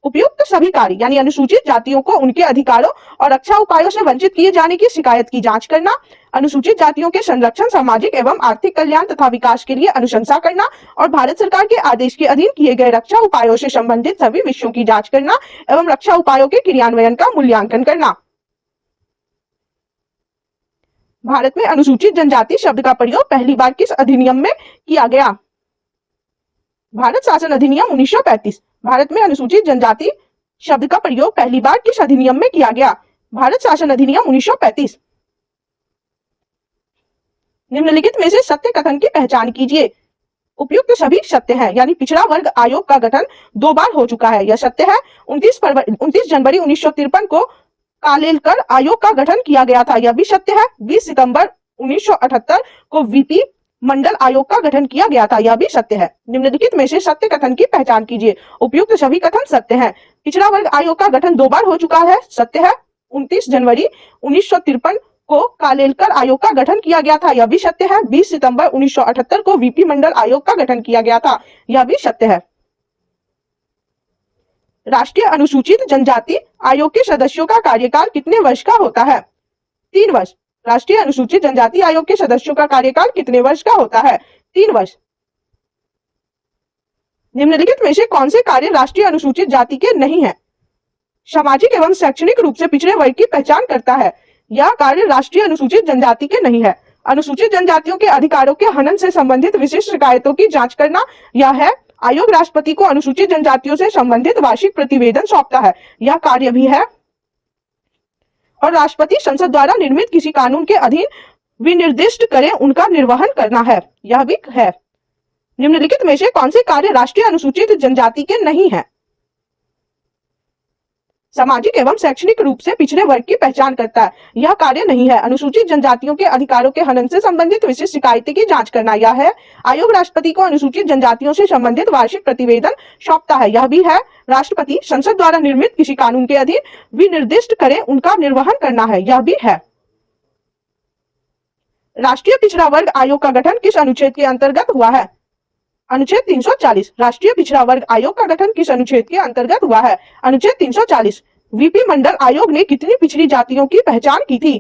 उपयुक्त सभी कार्य यानी अनुसूचित जातियों को उनके अधिकारों और रक्षा उपायों से वंचित किए जाने की शिकायत की जांच करना, अनुसूचित जातियों के संरक्षण, सामाजिक एवं आर्थिक कल्याण तथा विकास के लिए अनुशंसा करना और भारत सरकार के आदेश के अधीन किए गए रक्षा उपायों से संबंधित सभी विषयों की जांच करना एवं रक्षा उपायों के क्रियान्वयन का मूल्यांकन करना। भारत में अनुसूचित जनजाति शब्द का प्रयोग पहली बार किस अधिनियम में किया गया? भारत शासन अधिनियम 1935। भारत में अनुसूचित जनजाति शब्द का प्रयोग पहली बार किस अधिनियम में किया गया? भारत शासन अधिनियम 1935। निम्नलिखित में से सत्य कथन की पहचान कीजिए। उपयुक्त सभी सत्य है यानी पिछड़ा वर्ग आयोग का गठन 2 बार हो चुका है, यह सत्य है। 29 जनवरी 1953 को कालेलकर आयोग का गठन किया गया था, यह भी सत्य है। 20 सितंबर 1978 को वीपी मंडल आयोग का गठन किया गया था, यह भी सत्य है। निम्नलिखित में से सत्य कथन की पहचान कीजिए। उपयुक्त सभी कथन सत्य हैं। पिछड़ा वर्ग आयोग का गठन 2 बार हो चुका है, सत्य है। 29 जनवरी 1953 को कालेलकर आयोग का गठन किया गया था, यह भी सत्य है। 20 सितंबर 1978 को वीपी मंडल आयोग का गठन किया गया था, यह भी सत्य है। राष्ट्रीय अनुसूचित जनजाति आयोग के सदस्यों का कार्यकाल कितने वर्ष का होता है? 3 वर्ष। राष्ट्रीय अनुसूचित जनजाति आयोग के सदस्यों का कार्यकाल कितने वर्ष का होता है? 3 वर्ष। निम्नलिखित में से कौन से कार्य राष्ट्रीय अनुसूचित जाति के नहीं है? सामाजिक एवं शैक्षणिक रूप से पिछड़े वर्ग की पहचान करता है, यह कार्य राष्ट्रीय अनुसूचित जनजाति के नहीं है। अनुसूचित जनजातियों के अधिकारों के हनन से संबंधित विशिष्ट शिकायतों की जांच करना, यह है। आयोग राष्ट्रपति को अनुसूचित जनजातियों से संबंधित वार्षिक प्रतिवेदन सौंपता है, यह कार्य भी है। और राष्ट्रपति संसद द्वारा निर्मित किसी कानून के अधीन विनिर्दिष्ट करें उनका निर्वहन करना है, यह भी है। निम्नलिखित में से कौन से कार्य राष्ट्रीय अनुसूचित जनजाति के नहीं है? सामाजिक एवं शैक्षणिक रूप से पिछड़े वर्ग की पहचान करता है, यह कार्य नहीं है। अनुसूचित जनजातियों के अधिकारों के हनन से संबंधित विशिष्ट शिकायतें की जांच करना, यह है। आयोग राष्ट्रपति को अनुसूचित जनजातियों से संबंधित वार्षिक प्रतिवेदन सौंपता है, यह भी है। राष्ट्रपति संसद द्वारा निर्मित किसी कानून के अधीन विनिर्दिष्ट करें उनका निर्वहन करना है, यह भी है। राष्ट्रीय पिछड़ा वर्ग आयोग का गठन किस अनुच्छेद के अंतर्गत हुआ है? अनुच्छेद 340। राष्ट्रीय पिछड़ा वर्ग आयोग का गठन किस अनुच्छेद के अंतर्गत हुआ है? अनुच्छेद 340। वीपी मंडल आयोग ने कितनी पिछड़ी जातियों की पहचान की थी?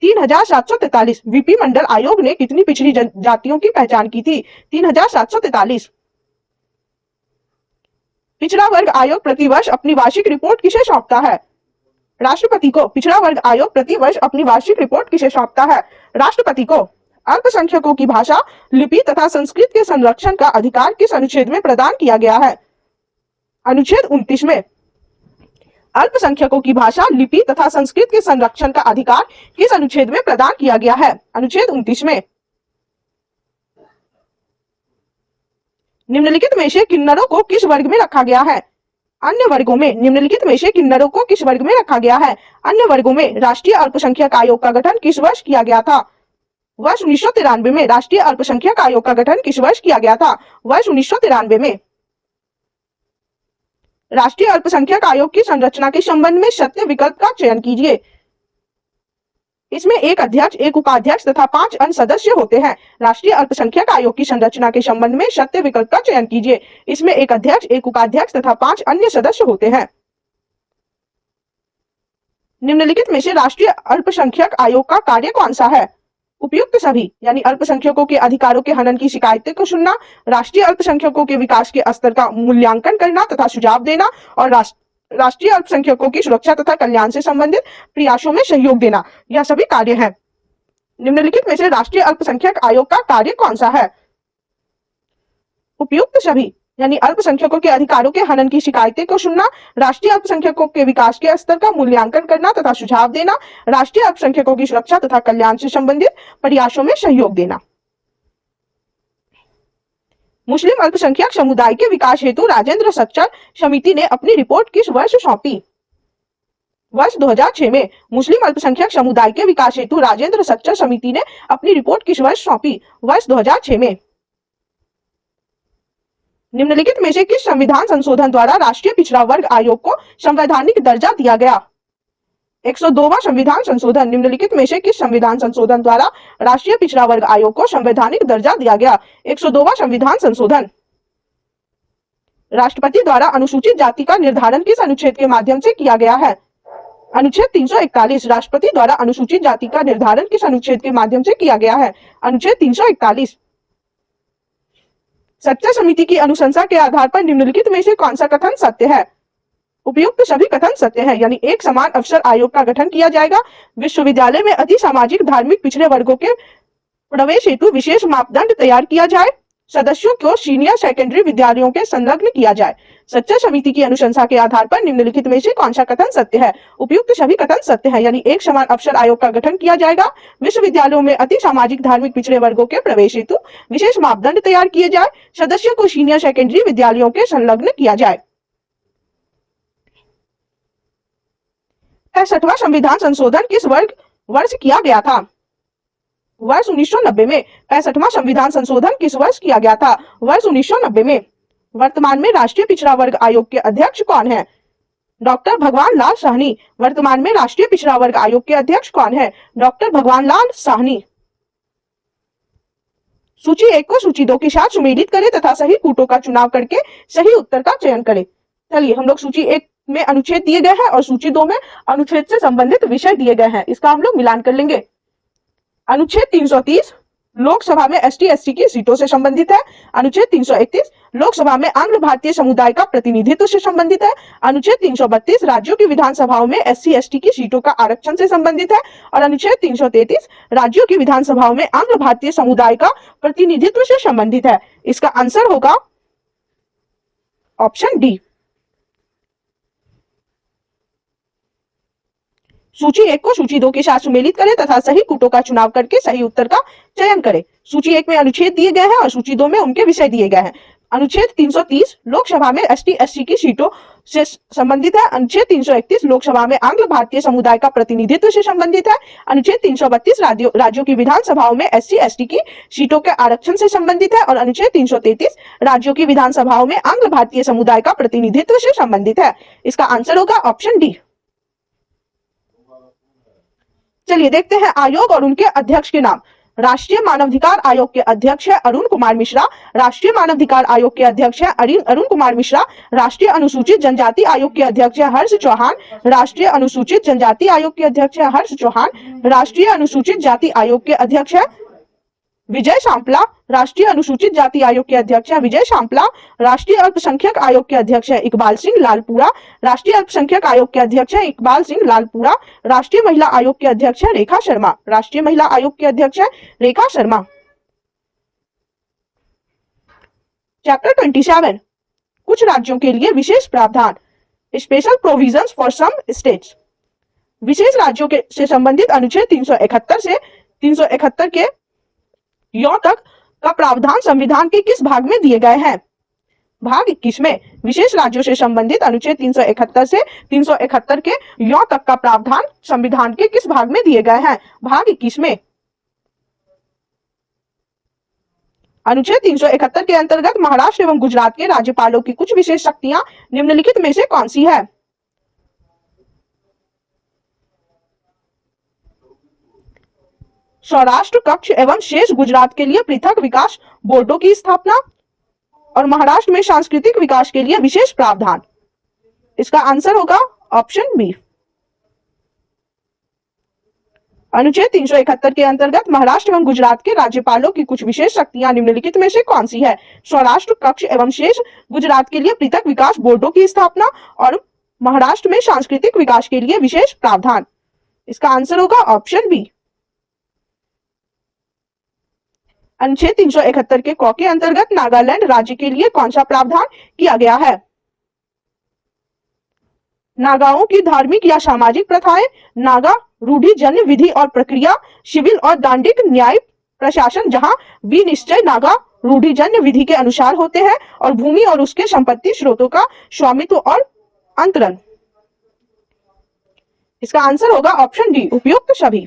3743। वीपी मंडल आयोग ने कितनी पिछड़ी जातियों की पहचान की थी? 3743। पिछड़ा वर्ग आयोग प्रतिवर्ष अपनी वार्षिक रिपोर्ट किसे सौंपता है? राष्ट्रपति को। पिछड़ा वर्ग आयोग प्रतिवर्ष अपनी वार्षिक रिपोर्ट किसे सौंपता है? राष्ट्रपति को। अल्पसंख्यकों की भाषा, लिपि तथा संस्कृत के संरक्षण का अधिकार किस अनुच्छेद में प्रदान किया गया है? अनुच्छेद 29 में। अल्पसंख्यकों की भाषा, लिपि तथा संस्कृत के संरक्षण का अधिकार किस अनुच्छेद में प्रदान किया गया है? अनुच्छेद 29 में। निम्नलिखित में से किन्नरों को किस वर्ग में रखा गया है? अन्य वर्गों में निम्नलिखित में से किन्नरों को किस वर्ग में रखा गया है? अन्य वर्गों में राष्ट्रीय अल्पसंख्यक आयोग का गठन किस वर्ष किया गया था? वर्ष 1993 में राष्ट्रीय अल्पसंख्यक आयोग का गठन किस वर्ष किया गया था? वर्ष 1993 में। राष्ट्रीय अल्पसंख्यक आयोग की संरचना के संबंध में सत्य विकल्प का चयन कीजिए। इसमें एक अध्यक्ष, एक उपाध्यक्ष तथा 5 अन्य सदस्य होते हैं। राष्ट्रीय अल्पसंख्यक आयोग की संरचना के संबंध में सत्य विकल्प का चयन कीजिए। इसमें एक अध्यक्ष, एक उपाध्यक्ष तथा 5 अन्य सदस्य होते हैं। निम्नलिखित में से राष्ट्रीय अल्पसंख्यक आयोग का कार्य कौन सा है? उपयुक्त सभी, यानी अल्पसंख्यकों के अधिकारों के हनन की शिकायतें को सुनना, राष्ट्रीय अल्पसंख्यकों के विकास के स्तर का मूल्यांकन करना तथा सुझाव देना, और राष्ट्रीय अल्पसंख्यकों की सुरक्षा तथा कल्याण से संबंधित प्रयासों में सहयोग देना, यह सभी कार्य हैं। निम्नलिखित में से राष्ट्रीय अल्पसंख्यक आयोग का कार्य कौन सा है? उपयुक्त सभी, यानी अल्पसंख्यकों के अधिकारों के हनन की शिकायतें को सुनना, राष्ट्रीय अल्पसंख्यकों के विकास के स्तर का मूल्यांकन करना तथा सुझाव देना, राष्ट्रीय अल्पसंख्यकों की सुरक्षा तथा कल्याण से संबंधित प्रयासों में सहयोग देना। मुस्लिम अल्पसंख्यक समुदाय के विकास हेतु राजेंद्र सच्चर समिति ने अपनी रिपोर्ट किस वर्ष सौंपी? वर्ष 2006 में। मुस्लिम अल्पसंख्यक समुदाय के विकास हेतु राजेंद्र सच्चर समिति ने अपनी रिपोर्ट किस वर्ष सौंपी? वर्ष 2006 में। निम्नलिखित में से किस संविधान संशोधन द्वारा राष्ट्रीय पिछड़ा वर्ग आयोग को संवैधानिक दर्जा दिया गया? 102वां संविधान संशोधन। निम्नलिखित में से किस संविधान संशोधन द्वारा राष्ट्रीय पिछड़ा वर्ग आयोग को संवैधानिक दर्जा दिया गया? 102वां संविधान संशोधन। राष्ट्रपति द्वारा अनुसूचित जाति का निर्धारण किस अनुच्छेद के माध्यम से किया गया है? अनुच्छेद 341। राष्ट्रपति द्वारा अनुसूचित जाति का निर्धारण किस अनुच्छेद के माध्यम से किया गया है? अनुच्छेद 341। सच्चर समिति की अनुशंसा के आधार पर निम्नलिखित में से कौन सा कथन सत्य है? उपयुक्त सभी कथन सत्य है, यानी एक समान अवसर आयोग का गठन किया जाएगा। विश्वविद्यालय में अति सामाजिक धार्मिक पिछड़े वर्गों के प्रवेश हेतु विशेष मापदंड तैयार किया जाए। सदस्यों को सीनियर सेकेंडरी विद्यालयों के संलग्न किया जाए। सच्चर समिति की अनुशंसा के आधार पर निम्नलिखित में से कौन सा कथन सत्य है? उपयुक्त सभी कथन सत्य है, यानी एक समान अवसर आयोग का गठन किया जाएगा। विश्वविद्यालयों में अति सामाजिक धार्मिक पिछड़े वर्गों के प्रवेश हेतु विशेष मापदंड तैयार किए जाए। सदस्यों को सीनियर सेकेंडरी विद्यालयों के संलग्न किया जाए। 65वां संविधान संशोधन किस वर्ष किया गया था? वर्ष 1990 में। 65वां संविधान संशोधन किस वर्ष किया गया था? वर्ष 1990 में। वर्तमान में राष्ट्रीय पिछड़ा वर्ग आयोग के अध्यक्ष कौन है? डॉक्टर भगवान लाल साहनी। वर्तमान में राष्ट्रीय पिछड़ा वर्ग आयोग के अध्यक्ष कौन है? डॉक्टर भगवान लाल साहनी। सूची 1 को सूची 2 के साथ सुमेलित करें तथा सही कूटों का चुनाव करके सही उत्तर का चयन करें। चलिए हम लोग सूची 1 में अनुच्छेद दिए गए हैं और सूची 2 में अनुच्छेद से संबंधित विषय दिए गए हैं, इसका हम लोग मिलान कर लेंगे। अनुच्छेद 330 लोकसभा में ST/SC की सीटों से संबंधित है। अनुच्छेद 331 लोकसभा में आंग्ल भारतीय समुदाय का प्रतिनिधित्व से संबंधित है। अनुच्छेद 332 राज्यों की विधानसभाओं में SC/ST की सीटों का आरक्षण से संबंधित है। और अनुच्छेद 333 राज्यों की विधानसभाओं में आंग्ल भारतीय समुदाय का प्रतिनिधित्व से संबंधित है। इसका आंसर होगा ऑप्शन डी। सूची 1 को सूची 2 के साथ सुमेलित करें तथा सही कूटों का चुनाव करके सही उत्तर का चयन करें। सूची 1 में अनुच्छेद दिए गए हैं और सूची 2 में उनके विषय दिए गए हैं। अनुच्छेद 330 लोकसभा में ST/SC की सीटों से संबंधित है। अनुच्छेद 331 लोकसभा में आंग्ल भारतीय समुदाय का प्रतिनिधित्व से संबंधित है। अनुच्छेद 332 राज्यों की विधानसभाओं में SC/ST की सीटों के आरक्षण से संबंधित है। और अनुच्छेद 333 राज्यों की विधानसभाओं में आंग्ल भारतीय समुदाय का प्रतिनिधित्व से संबंधित है। इसका आंसर होगा ऑप्शन डी। चलिए देखते हैं आयोग और उनके अध्यक्ष के नाम। राष्ट्रीय मानवाधिकार आयोग के अध्यक्ष है अरुण कुमार मिश्रा। राष्ट्रीय मानवाधिकार आयोग के अध्यक्ष है अरुण कुमार मिश्रा। राष्ट्रीय अनुसूचित जनजाति आयोग के अध्यक्ष है हर्ष चौहान। राष्ट्रीय अनुसूचित जनजाति आयोग के अध्यक्ष है हर्ष चौहान। राष्ट्रीय अनुसूचित जाति आयोग के अध्यक्ष है विजय सांपला। राष्ट्रीय अनुसूचित जाति आयोग के अध्यक्ष है विजय सांपला। राष्ट्रीय अल्पसंख्यक आयोग के अध्यक्ष है इकबाल सिंह लालपुरा। राष्ट्रीय अल्पसंख्यक आयोग के अध्यक्ष है इकबाल सिंह लालपुरा। राष्ट्रीय महिला आयोग के अध्यक्ष है रेखा शर्मा। राष्ट्रीय महिला आयोग के अध्यक्ष है रेखा शर्मा। चैप्टर 27 कुछ राज्यों के लिए विशेष प्रावधान, special provisions for some states. विशेष राज्यों के से संबंधित अनुच्छेद 371 से 371 के यों तक का प्रावधान संविधान के किस भाग में दिए गए हैं? भाग 21 में विशेष राज्यों से संबंधित अनुच्छेद 371 से 371 के यौ तक का प्रावधान संविधान के किस भाग में दिए गए हैं? भाग 21 में अनुच्छेद 371 के अंतर्गत महाराष्ट्र एवं गुजरात के राज्यपालों की कुछ विशेष शक्तियां निम्नलिखित में से कौन सी है? सौराष्ट्र कक्ष एवं शेष गुजरात के लिए पृथक विकास बोर्डों की स्थापना और महाराष्ट्र में सांस्कृतिक विकास के लिए विशेष प्रावधान। इसका आंसर होगा ऑप्शन बी। अनुच्छेद 371 के अंतर्गत महाराष्ट्र एवं गुजरात के राज्यपालों की कुछ विशेष शक्तियां निम्नलिखित में से कौन सी है? सौराष्ट्र कक्ष एवं शेष गुजरात के लिए पृथक विकास बोर्डों की स्थापना और महाराष्ट्र में सांस्कृतिक विकास के लिए विशेष प्रावधान। इसका आंसर होगा ऑप्शन बी। अनुच्छेद 371 के क के अंतर्गत नागालैंड राज्य के लिए कौन सा प्रावधान किया गया है? नागाओं की धार्मिक या सामाजिक प्रथाएं, नागा रूढ़िजन्य विधि और प्रक्रिया, सिविल और दंडिक न्याय प्रशासन जहां विनिश्चय नागा रूढ़िजन्य विधि के अनुसार होते हैं और भूमि और उसके संपत्ति स्रोतों का स्वामित्व और अंतरण। इसका आंसर होगा ऑप्शन डी, उपयुक्त सभी।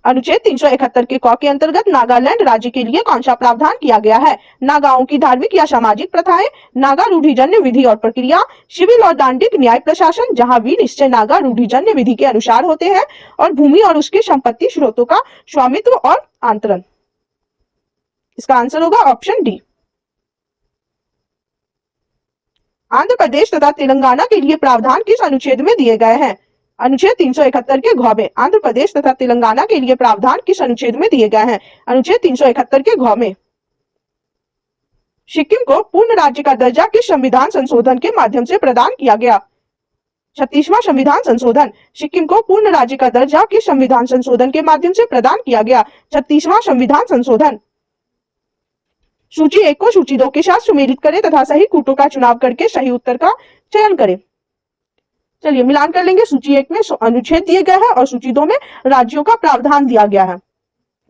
अनुच्छेद 371 के क के अंतर्गत नागालैंड राज्य के लिए कौन सा प्रावधान किया गया है? नागाओं की धार्मिक या सामाजिक प्रथाएं, नागा रूढ़िजन्य विधि और प्रक्रिया, सिविल और दंडिक न्याय प्रशासन जहां विनिश्चय नागा रूढ़िजन्य विधि के अनुसार होते हैं और भूमि और उसके संपत्ति स्रोतों का स्वामित्व और अंतरण। इसका आंसर होगा ऑप्शन डी। आंध्र प्रदेश तथा तेलंगाना के लिए प्रावधान किस अनुच्छेद में दिए गए हैं? अनुच्छेद 371 के घ में आंध्र प्रदेश तथा तेलंगाना के लिए प्रावधान किस अनुच्छेद में दिए गए हैं? अनुच्छेद 371 के घ में सिक्किम को पूर्ण राज्य का दर्जा किस संविधान संशोधन के माध्यम से प्रदान किया गया? 36वां संविधान संशोधन। सिक्किम को पूर्ण राज्य का दर्जा किस संविधान संशोधन के माध्यम से प्रदान किया गया? 36वां संविधान संशोधन। सूची 1 को सूची 2 के साथ सुमेलित करें तथा सही कूटों का चुनाव करके सही उत्तर का चयन करें। चलिए मिलान कर लेंगे। सूची 1 में अनुच्छेद दिए गए हैं और सूची 2 में राज्यों का प्रावधान दिया गया है।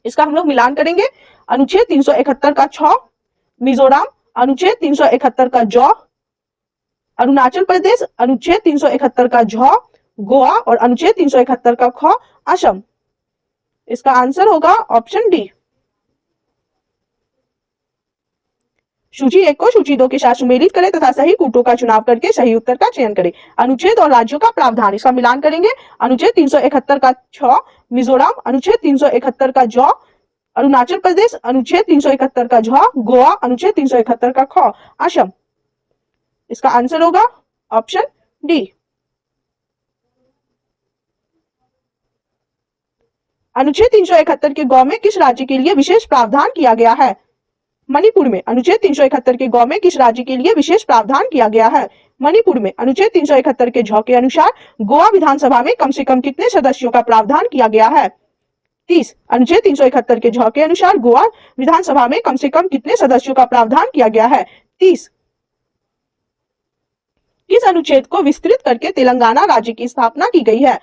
इसका हम लोग मिलान करेंगे। अनुच्छेद 371 का छ मिजोरम, अनुच्छेद 371 का ज अरुणाचल प्रदेश, अनुच्छेद 371 का झ गोवा और अनुच्छेद 371 का ख असम। इसका आंसर होगा ऑप्शन डी। सूची 1 को सूची 2 के साथ सुमेलित करें तथा सही कूटों का चुनाव करके सही उत्तर का चयन करें। अनुच्छेद और राज्यों का प्रावधान, इसका मिलान करेंगे। अनुच्छेद 371 का छ मिजोरम, अनुच्छेद 371 का ज अरुणाचल प्रदेश, अनुच्छेद 371 का झ गोवा, अनुच्छेद 371 का ख असम। इसका आंसर होगा ऑप्शन डी। अनुच्छेद 371 के ग में किस राज्य के लिए विशेष प्रावधान किया गया है? मणिपुर में। अनुच्छेद 371 के ग में किस राज्य के लिए विशेष प्रावधान किया गया है? मणिपुर में। अनुच्छेद 371 के झ के अनुसार गोवा विधानसभा में कम से कम कितने सदस्यों का प्रावधान किया गया है? 30। अनुच्छेद 371 के झ के अनुसार गोवा विधानसभा में कम से कम कितने सदस्यों का प्रावधान किया गया है? 30। किस अनुच्छेद को विस्तृत करके तेलंगाना राज्य की स्थापना की गई है?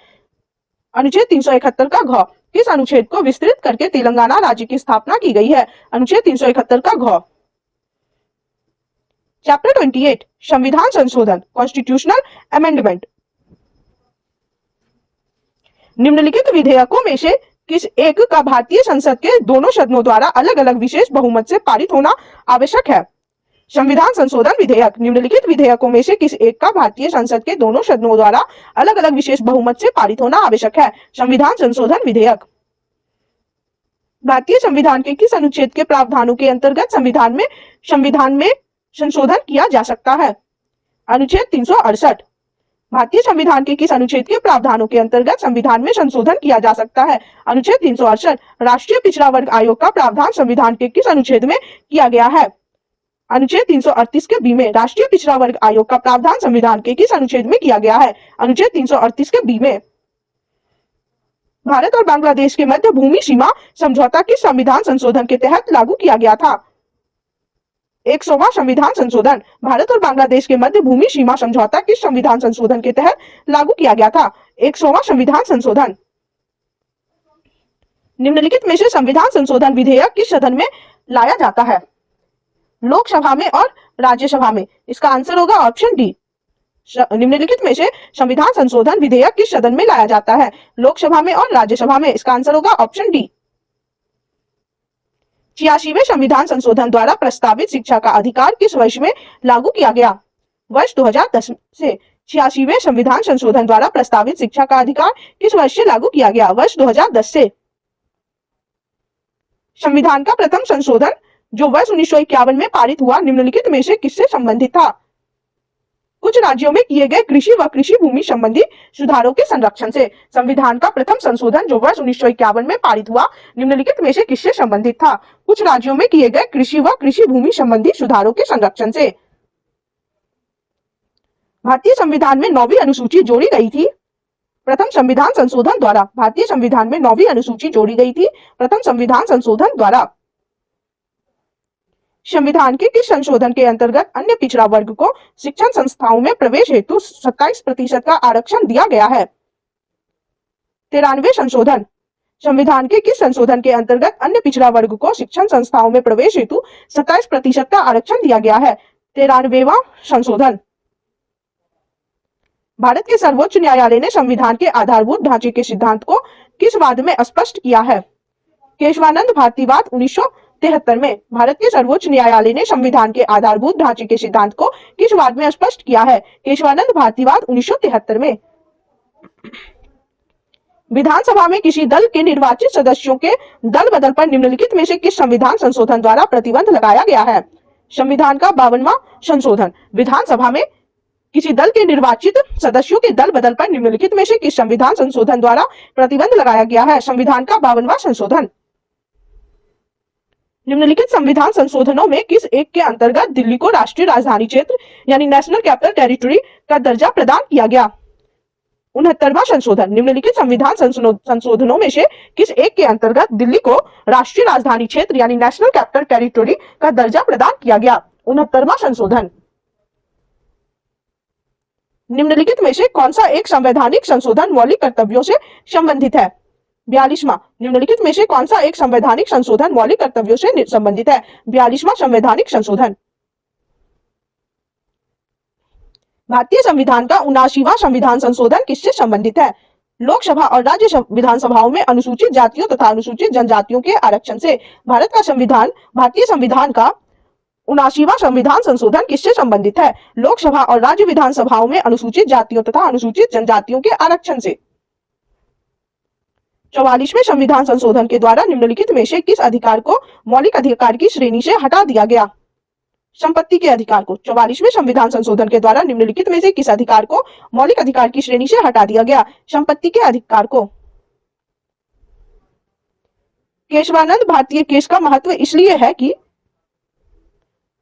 अनुच्छेद 371 का घ। किस अनुच्छेद को विस्तृत करके तेलंगाना राज्य की स्थापना की गई है? अनुच्छेद 371 का घ। चैप्टर 28 संविधान संशोधन, कॉन्स्टिट्यूशनल अमेंडमेंट। निम्नलिखित विधेयकों में से किस एक का भारतीय संसद के दोनों सदनों द्वारा अलग अलग विशेष बहुमत से पारित होना आवश्यक है? संविधान संशोधन विधेयक। निम्नलिखित विधेयकों में से किस एक का भारतीय संसद के दोनों सदनों द्वारा अलग अलग विशेष बहुमत से पारित होना आवश्यक है? संविधान संशोधन विधेयक। भारतीय संविधान के किस अनुच्छेद के प्रावधानों के अंतर्गत संविधान में संशोधन किया जा सकता है? अनुच्छेद 368। भारतीय संविधान के किस अनुच्छेद के प्रावधानों के अंतर्गत संविधान में संशोधन किया जा सकता है? अनुच्छेद 368। राष्ट्रीय पिछड़ा वर्ग आयोग का प्रावधान संविधान के किस अनुच्छेद में किया गया है? अनुच्छेद 338 के बी में। राष्ट्रीय पिछड़ा वर्ग आयोग का प्रावधान संविधान के किस अनुच्छेद में किया गया है? अनुच्छेद 338 के बी में। भारत और बांग्लादेश के मध्य भूमि सीमा समझौता किस संविधान संशोधन के तहत लागू किया गया था? 100वां संविधान संशोधन। भारत और बांग्लादेश के मध्य भूमि सीमा समझौता किस संविधान संशोधन के तहत लागू किया गया था? 100वां संविधान संशोधन। निम्नलिखित में से संविधान संशोधन विधेयक किस सदन में लाया जाता है? लोकसभा में और राज्यसभा में? इसका आंसर होगा ऑप्शन डी। निम्नलिखित में से संविधान संशोधन विधेयक किस सदन में लाया जाता है? लोकसभा में और राज्यसभा में? इसका आंसर होगा ऑप्शन डी। 86वें संविधान संशोधन द्वारा प्रस्तावित शिक्षा का अधिकार किस वर्ष में लागू किया गया? वर्ष 2010 से। 86वें संविधान संशोधन द्वारा प्रस्तावित शिक्षा का अधिकार किस वर्ष से लागू किया गया? वर्ष 2010 से। संविधान का प्रथम संशोधन जो वर्ष 1951 में पारित हुआ निम्नलिखित में से किससे संबंधित था? कुछ राज्यों में किए गए कृषि व कृषि भूमि संबंधी सुधारों के संरक्षण से। संविधान का प्रथम संशोधन जो वर्ष 1951 में पारित हुआ निम्नलिखित में से किससे संबंधित था? कुछ राज्यों में किए गए कृषि व कृषि भूमि संबंधी सुधारों के संरक्षण से। भारतीय संविधान में 9वीं अनुसूची जोड़ी गई थी प्रथम संविधान संशोधन द्वारा। भारतीय संविधान में 9वीं अनुसूची जोड़ी गई थी प्रथम संविधान संशोधन द्वारा। संविधान के किस संशोधन के अंतर्गत अन्य पिछड़ा वर्ग को शिक्षण संस्थाओं में प्रवेश हेतु 27% का आरक्षण दिया गया है? 93वें संशोधन। संविधान के किस संशोधन के अंतर्गत अन्य पिछड़ा वर्ग को शिक्षण संस्थाओं में प्रवेश हेतु 27% का आरक्षण दिया गया है? 93वां संशोधन। भारत के सर्वोच्च न्यायालय ने संविधान के आधारभूत ढांचे के सिद्धांत को किस वाद में स्पष्ट किया है? केशवानंद भारतीवाद 1973 में। भारत के सर्वोच्च न्यायालय ने संविधान के आधारभूत ढांचे के सिद्धांत को किस वाद में स्पष्ट किया है? केशवानंद भारतीवाद 1973 में। विधानसभा में किसी दल के निर्वाचित सदस्यों के दल बदल पर निम्नलिखित में से किस संविधान संशोधन द्वारा प्रतिबंध लगाया गया है? संविधान का 52वां संशोधन। विधानसभा में किसी दल के निर्वाचित सदस्यों के दल बदल पर निम्नलिखित में से किस संविधान संशोधन द्वारा प्रतिबंध लगाया गया है? संविधान का 52वां संशोधन। निम्नलिखित संविधान संशोधनों में किस एक के अंतर्गत दिल्ली को राष्ट्रीय राजधानी क्षेत्र यानी नेशनल कैपिटल टेरिटरी का दर्जा प्रदान किया गया? 69वां संशोधन। निम्नलिखित संविधान संशोधनों में से किस एक के अंतर्गत दिल्ली को राष्ट्रीय राजधानी क्षेत्र यानी नेशनल कैपिटल टेरिटरी का दर्जा प्रदान किया गया? 69वां संशोधन। निम्नलिखित में से कौन सा एक संवैधानिक संशोधन मौलिक कर्तव्यों से संबंधित है? 42वां। निम्नलिखित में से कौन सा एक संवैधानिक संशोधन मौलिक कर्तव्यों से संबंधित है? 42वां संवैधानिक संशोधन। भारतीय संविधान का 79वां संविधान संशोधन किससे संबंधित है? लोकसभा और राज्य विधानसभाओं में अनुसूचित जातियों तथा अनुसूचित जनजातियों के आरक्षण से। भारतीय संविधान का 79वां संविधान संशोधन किससे संबंधित है? लोकसभा और राज्य विधानसभाओं में अनुसूचित जातियों तथा अनुसूचित जनजातियों के आरक्षण से। 44वें संविधान संशोधन के द्वारा निम्नलिखित में से किस अधिकार को मौलिक अधिकार की श्रेणी से हटा दिया गया? संपत्ति के अधिकार को। 44वें संविधान संशोधन के द्वारा निम्नलिखित में से किस अधिकार को मौलिक अधिकार की श्रेणी से हटा दिया गया? संपत्ति के अधिकार को। केशवानंद भारतीय केस का महत्व इसलिए है कि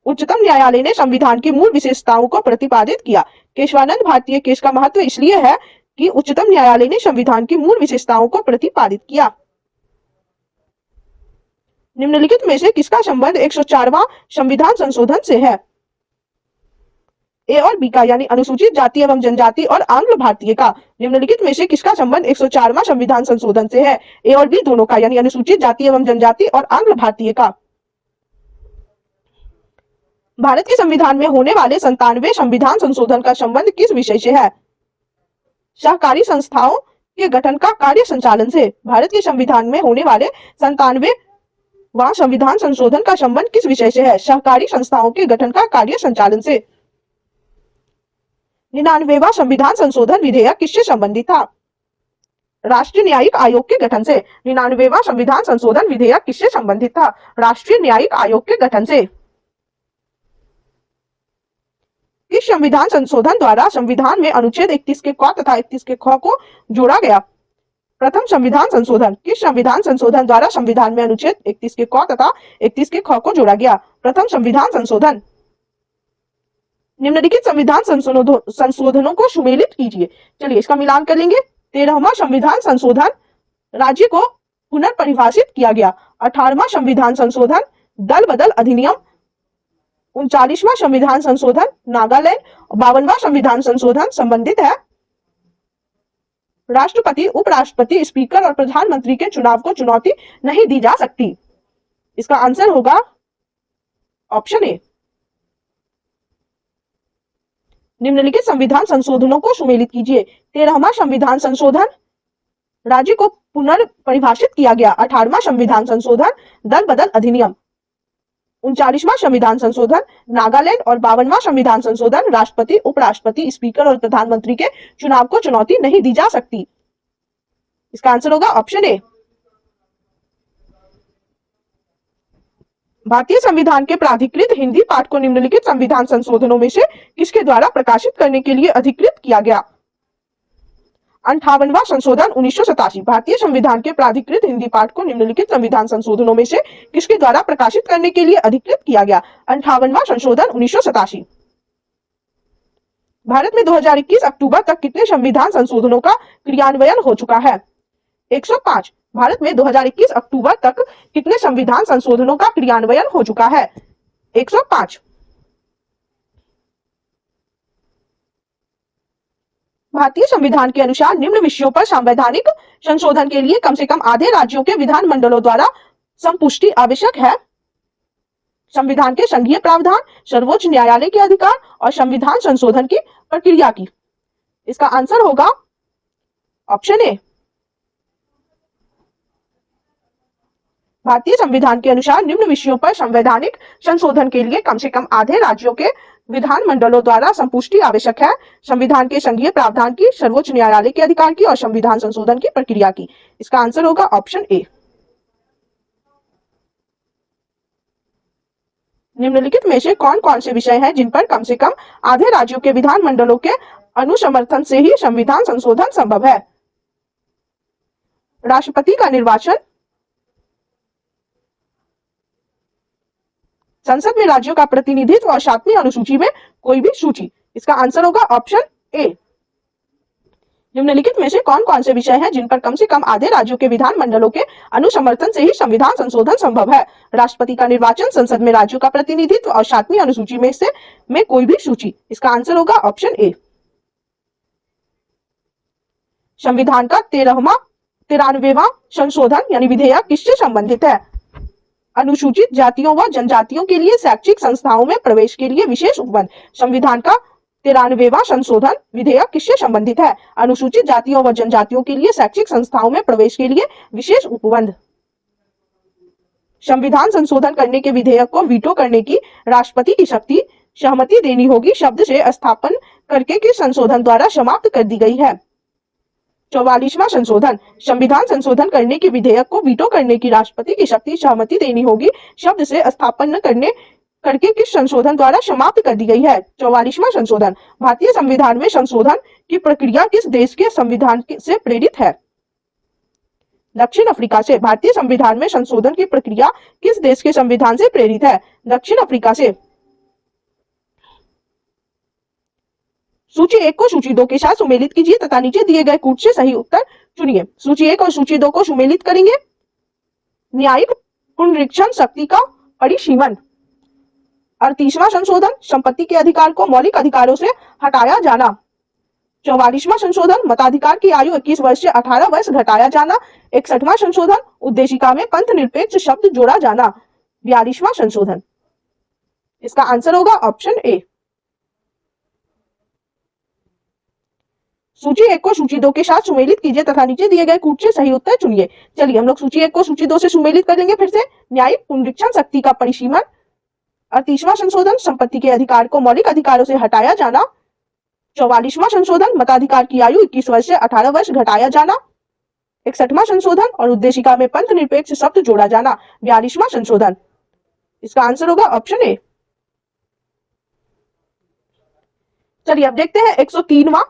उच्चतम न्यायालय ने संविधान की मूल विशेषताओं को प्रतिपादित किया। केशवानंद भारतीय केस का महत्व इसलिए है कि उच्चतम न्यायालय ने संविधान की मूल विशेषताओं को प्रतिपादित किया। निम्नलिखित में से किसका संबंध 104वां संविधान संशोधन से है? ए और बी का यानी अनुसूचित जाति एवं जनजाति और आंग्ल भारतीय का। निम्नलिखित में से किसका संबंध 104वां संविधान संशोधन से है? ए और बी दोनों का यानी अनुसूचित जाति एवं जनजाति और आंग्ल भारतीय का। भारत के संविधान में होने वाले 97वें संविधान संशोधन का संबंध किस विषय से है? सहकारी संस्थाओं के गठन का कार्य संचालन से। भारत के संविधान में होने वाले 97वां संविधान संशोधन का संबंध किस विषय से है? सहकारी संस्थाओं के गठन का कार्य संचालन से। 99वां संविधान संशोधन विधेयक किससे संबंधित था? राष्ट्रीय न्यायिक आयोग के गठन से। 99वां संविधान संशोधन विधेयक किससे संबंधित था? राष्ट्रीय न्यायिक आयोग के गठन से। इस संविधान संशोधन द्वारा संविधान में अनुच्छेद 31 के क तथा 31 के ख को जोड़ा गया? प्रथम संविधान संशोधन। किस संविधान संशोधन द्वारा संविधान में अनुच्छेद 31 के क तथा 31 के ख को जोड़ा गया? प्रथम संविधान संशोधन। निम्नलिखित संविधान संशोधनों को सुमेलित कीजिए। चलिए इसका मिलान कर लेंगे। 13वां संविधान संशोधन, राज्य को पुनर्परिभाषित किया गया। 18वां संविधान संशोधन, दल बदल अधिनियम। 39वां संविधान संशोधन, नागालैंड। 52वां संविधान संशोधन संबंधित है राष्ट्रपति, उपराष्ट्रपति, स्पीकर और प्रधानमंत्री के चुनाव को चुनौती नहीं दी जा सकती। इसका आंसर होगा ऑप्शन ए। निम्नलिखित संविधान संशोधनों को सुमेलित कीजिए। 13वां संविधान संशोधन, राज्य को पुनर्परिभाषित किया गया। 18वां संविधान संशोधन, दल बदल अधिनियम। 39वां संविधान संशोधन, नागालैंड। और 52वां संविधान संशोधन, राष्ट्रपति, उपराष्ट्रपति, स्पीकर और प्रधानमंत्री के चुनाव को चुनौती नहीं दी जा सकती। इसका आंसर होगा ऑप्शन ए। भारतीय संविधान के प्राधिकृत हिंदी पाठ को निम्नलिखित संविधान संशोधनों में से किसके द्वारा प्रकाशित करने के लिए अधिकृत किया गया? 58वां संशोधन 1987। भारतीय संविधान के प्राधिकृत हिंदी पाठ को निम्नलिखित संविधान संशोधनों में से किसके द्वारा प्रकाशित करने के लिए अधिकृत किया गया? 58वां संशोधन 1987। भारत में 2021 अक्टूबर तक कितने संविधान संशोधनों का क्रियान्वयन हो चुका है? 105। भारत में 2021 अक्टूबर तक कितने संविधान संशोधनों का क्रियान्वयन हो चुका है? 105। भारतीय संविधान के अनुसार निम्न विषयों पर संवैधानिक संशोधन के लिए कम से कम आधे राज्यों के विधानमंडलों द्वारा संपुष्टि आवश्यक है। संविधान के संघीय प्रावधान, सर्वोच्च न्यायालय के अधिकार और संविधान संशोधन की प्रक्रिया की। इसका आंसर होगा ऑप्शन ए। भारतीय संविधान के अनुसार निम्न विषयों पर संवैधानिक संशोधन के लिए कम से कम आधे राज्यों के विधानमंडलों द्वारा संपुष्टि आवश्यक है। संविधान के संघीय प्रावधान की, सर्वोच्च न्यायालय के अधिकार की और संविधान संशोधन की प्रक्रिया की। इसका आंसर होगा ऑप्शन ए। निम्नलिखित में से कौन कौन से विषय हैं जिन पर कम से कम आधे राज्यों के विधानमंडलों के अनुसमर्थन से ही संविधान संशोधन संभव है? राष्ट्रपति का निर्वाचन, संसद में राज्यों का प्रतिनिधित्व और 7वीं अनुसूची में कोई भी सूची। इसका आंसर होगा ऑप्शन ए। निम्नलिखित में से कौन कौन से विषय हैं जिन पर कम से कम आधे राज्यों के विधानमंडलों के अनुसमर्थन से ही संविधान संशोधन संभव है? राष्ट्रपति का निर्वाचन, संसद में राज्यों का प्रतिनिधित्व और 7वीं अनुसूची में कोई भी सूची। इसका आंसर होगा ऑप्शन ए। संविधान का 93वां संशोधन यानी विधेयक किससे संबंधित है? अनुसूचित जातियों व जनजातियों के लिए शैक्षिक संस्थाओं में प्रवेश के लिए विशेष उपबंध। संविधान का 93वां संशोधन विधेयक किससे संबंधित है? अनुसूचित जातियों व जनजातियों के लिए शैक्षिक संस्थाओं में प्रवेश के लिए विशेष उपबंध। संविधान संशोधन करने के विधेयक को वीटो करने की राष्ट्रपति की शक्ति सहमति देनी होगी शब्द से स्थापन करके किस संशोधन द्वारा समाप्त कर दी गई है? 44वां संशोधन। संविधान संशोधन करने के विधेयक को वीटो करने की राष्ट्रपति की शक्ति सहमति देनी होगी शब्द से स्थापन करके किस संशोधन द्वारा समाप्त कर दी गई है? 44वां संशोधन। भारतीय संविधान में संशोधन की प्रक्रिया किस देश के संविधान से प्रेरित है? दक्षिण अफ्रीका से। भारतीय संविधान में संशोधन की प्रक्रिया किस देश के संविधान से प्रेरित है? दक्षिण अफ्रीका से। सूची 1 को सूची 2 के साथ सुमेलित कीजिए तथा नीचे दिए गए कूट से सही उत्तर चुनिए। सूची 1 और सूची 2 को सुमेलित करेंगे। न्यायिक पुनरीक्षण शक्ति का परिसीमन। 38वां संशोधन, संपत्ति के अधिकार को मौलिक अधिकारों से हटाया जाना। 44वां संशोधन, मताधिकार की आयु 21 वर्ष से 18 वर्ष घटाया जाना। 61वां संशोधन, उद्देशिका में पंथ निरपेक्ष शब्द जोड़ा जाना। 42वां संशोधन। इसका आंसर होगा ऑप्शन ए। सूची 1 को सूची 2 के साथ सुमेलित कीजिए तथा नीचे दिए गए कूट से सही उत्तर चुनिए। चलिए हम लोग सूची 1 को सूची 2 से सुमेलित करेंगे फिर से। न्यायिक पुनरीक्षण शक्ति का परिसीमन। 38वां संशोधन, संपत्ति के अधिकार को मौलिक अधिकारों से हटाया जाना। 44वां संशोधन, मताधिकार की आयु 21 वर्ष से 18 वर्ष घटाया जाना। 61वां संशोधन और उद्देशिका में पंथ निरपेक्ष शब्द जोड़ा जाना। 42वां संशोधन। इसका आंसर होगा ऑप्शन ए। चलिए अब देखते हैं 103वां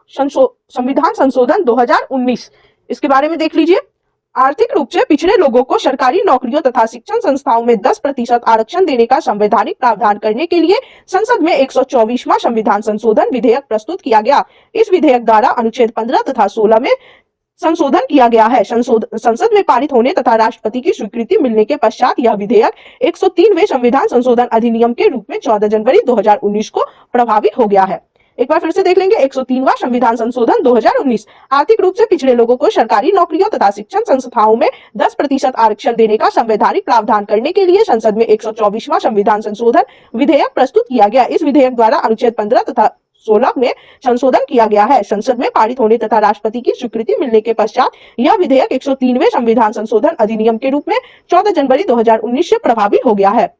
संविधान संशोधन 2019। इसके बारे में देख लीजिए। आर्थिक रूप से पिछड़े लोगों को सरकारी नौकरियों तथा शिक्षण संस्थाओं में 10% आरक्षण देने का संवैधानिक प्रावधान करने के लिए संसद में 124वां संविधान संशोधन विधेयक प्रस्तुत किया गया। इस विधेयक द्वारा अनुच्छेद 15 तथा 16 में संशोधन किया गया है। संसद में पारित होने तथा राष्ट्रपति की स्वीकृति मिलने के पश्चात यह विधेयक 103वें संविधान संशोधन अधिनियम के रूप में 14 जनवरी 2019 को प्रभावित हो गया है। एक बार फिर से देख लेंगे। 103वां संविधान संशोधन 2019 आर्थिक रूप से पिछड़े लोगों को सरकारी नौकरियों तथा शिक्षण संस्थाओं में 10% आरक्षण देने का संवैधानिक प्रावधान करने के लिए संसद में 124वां संविधान संशोधन विधेयक प्रस्तुत किया गया। इस विधेयक द्वारा अनुच्छेद 15 तथा 2016 में संशोधन किया गया है। संसद में पारित होने तथा राष्ट्रपति की स्वीकृति मिलने के पश्चात यह विधेयक 103वें संविधान संशोधन अधिनियम के रूप में 14 जनवरी 2019 से प्रभावी हो गया है।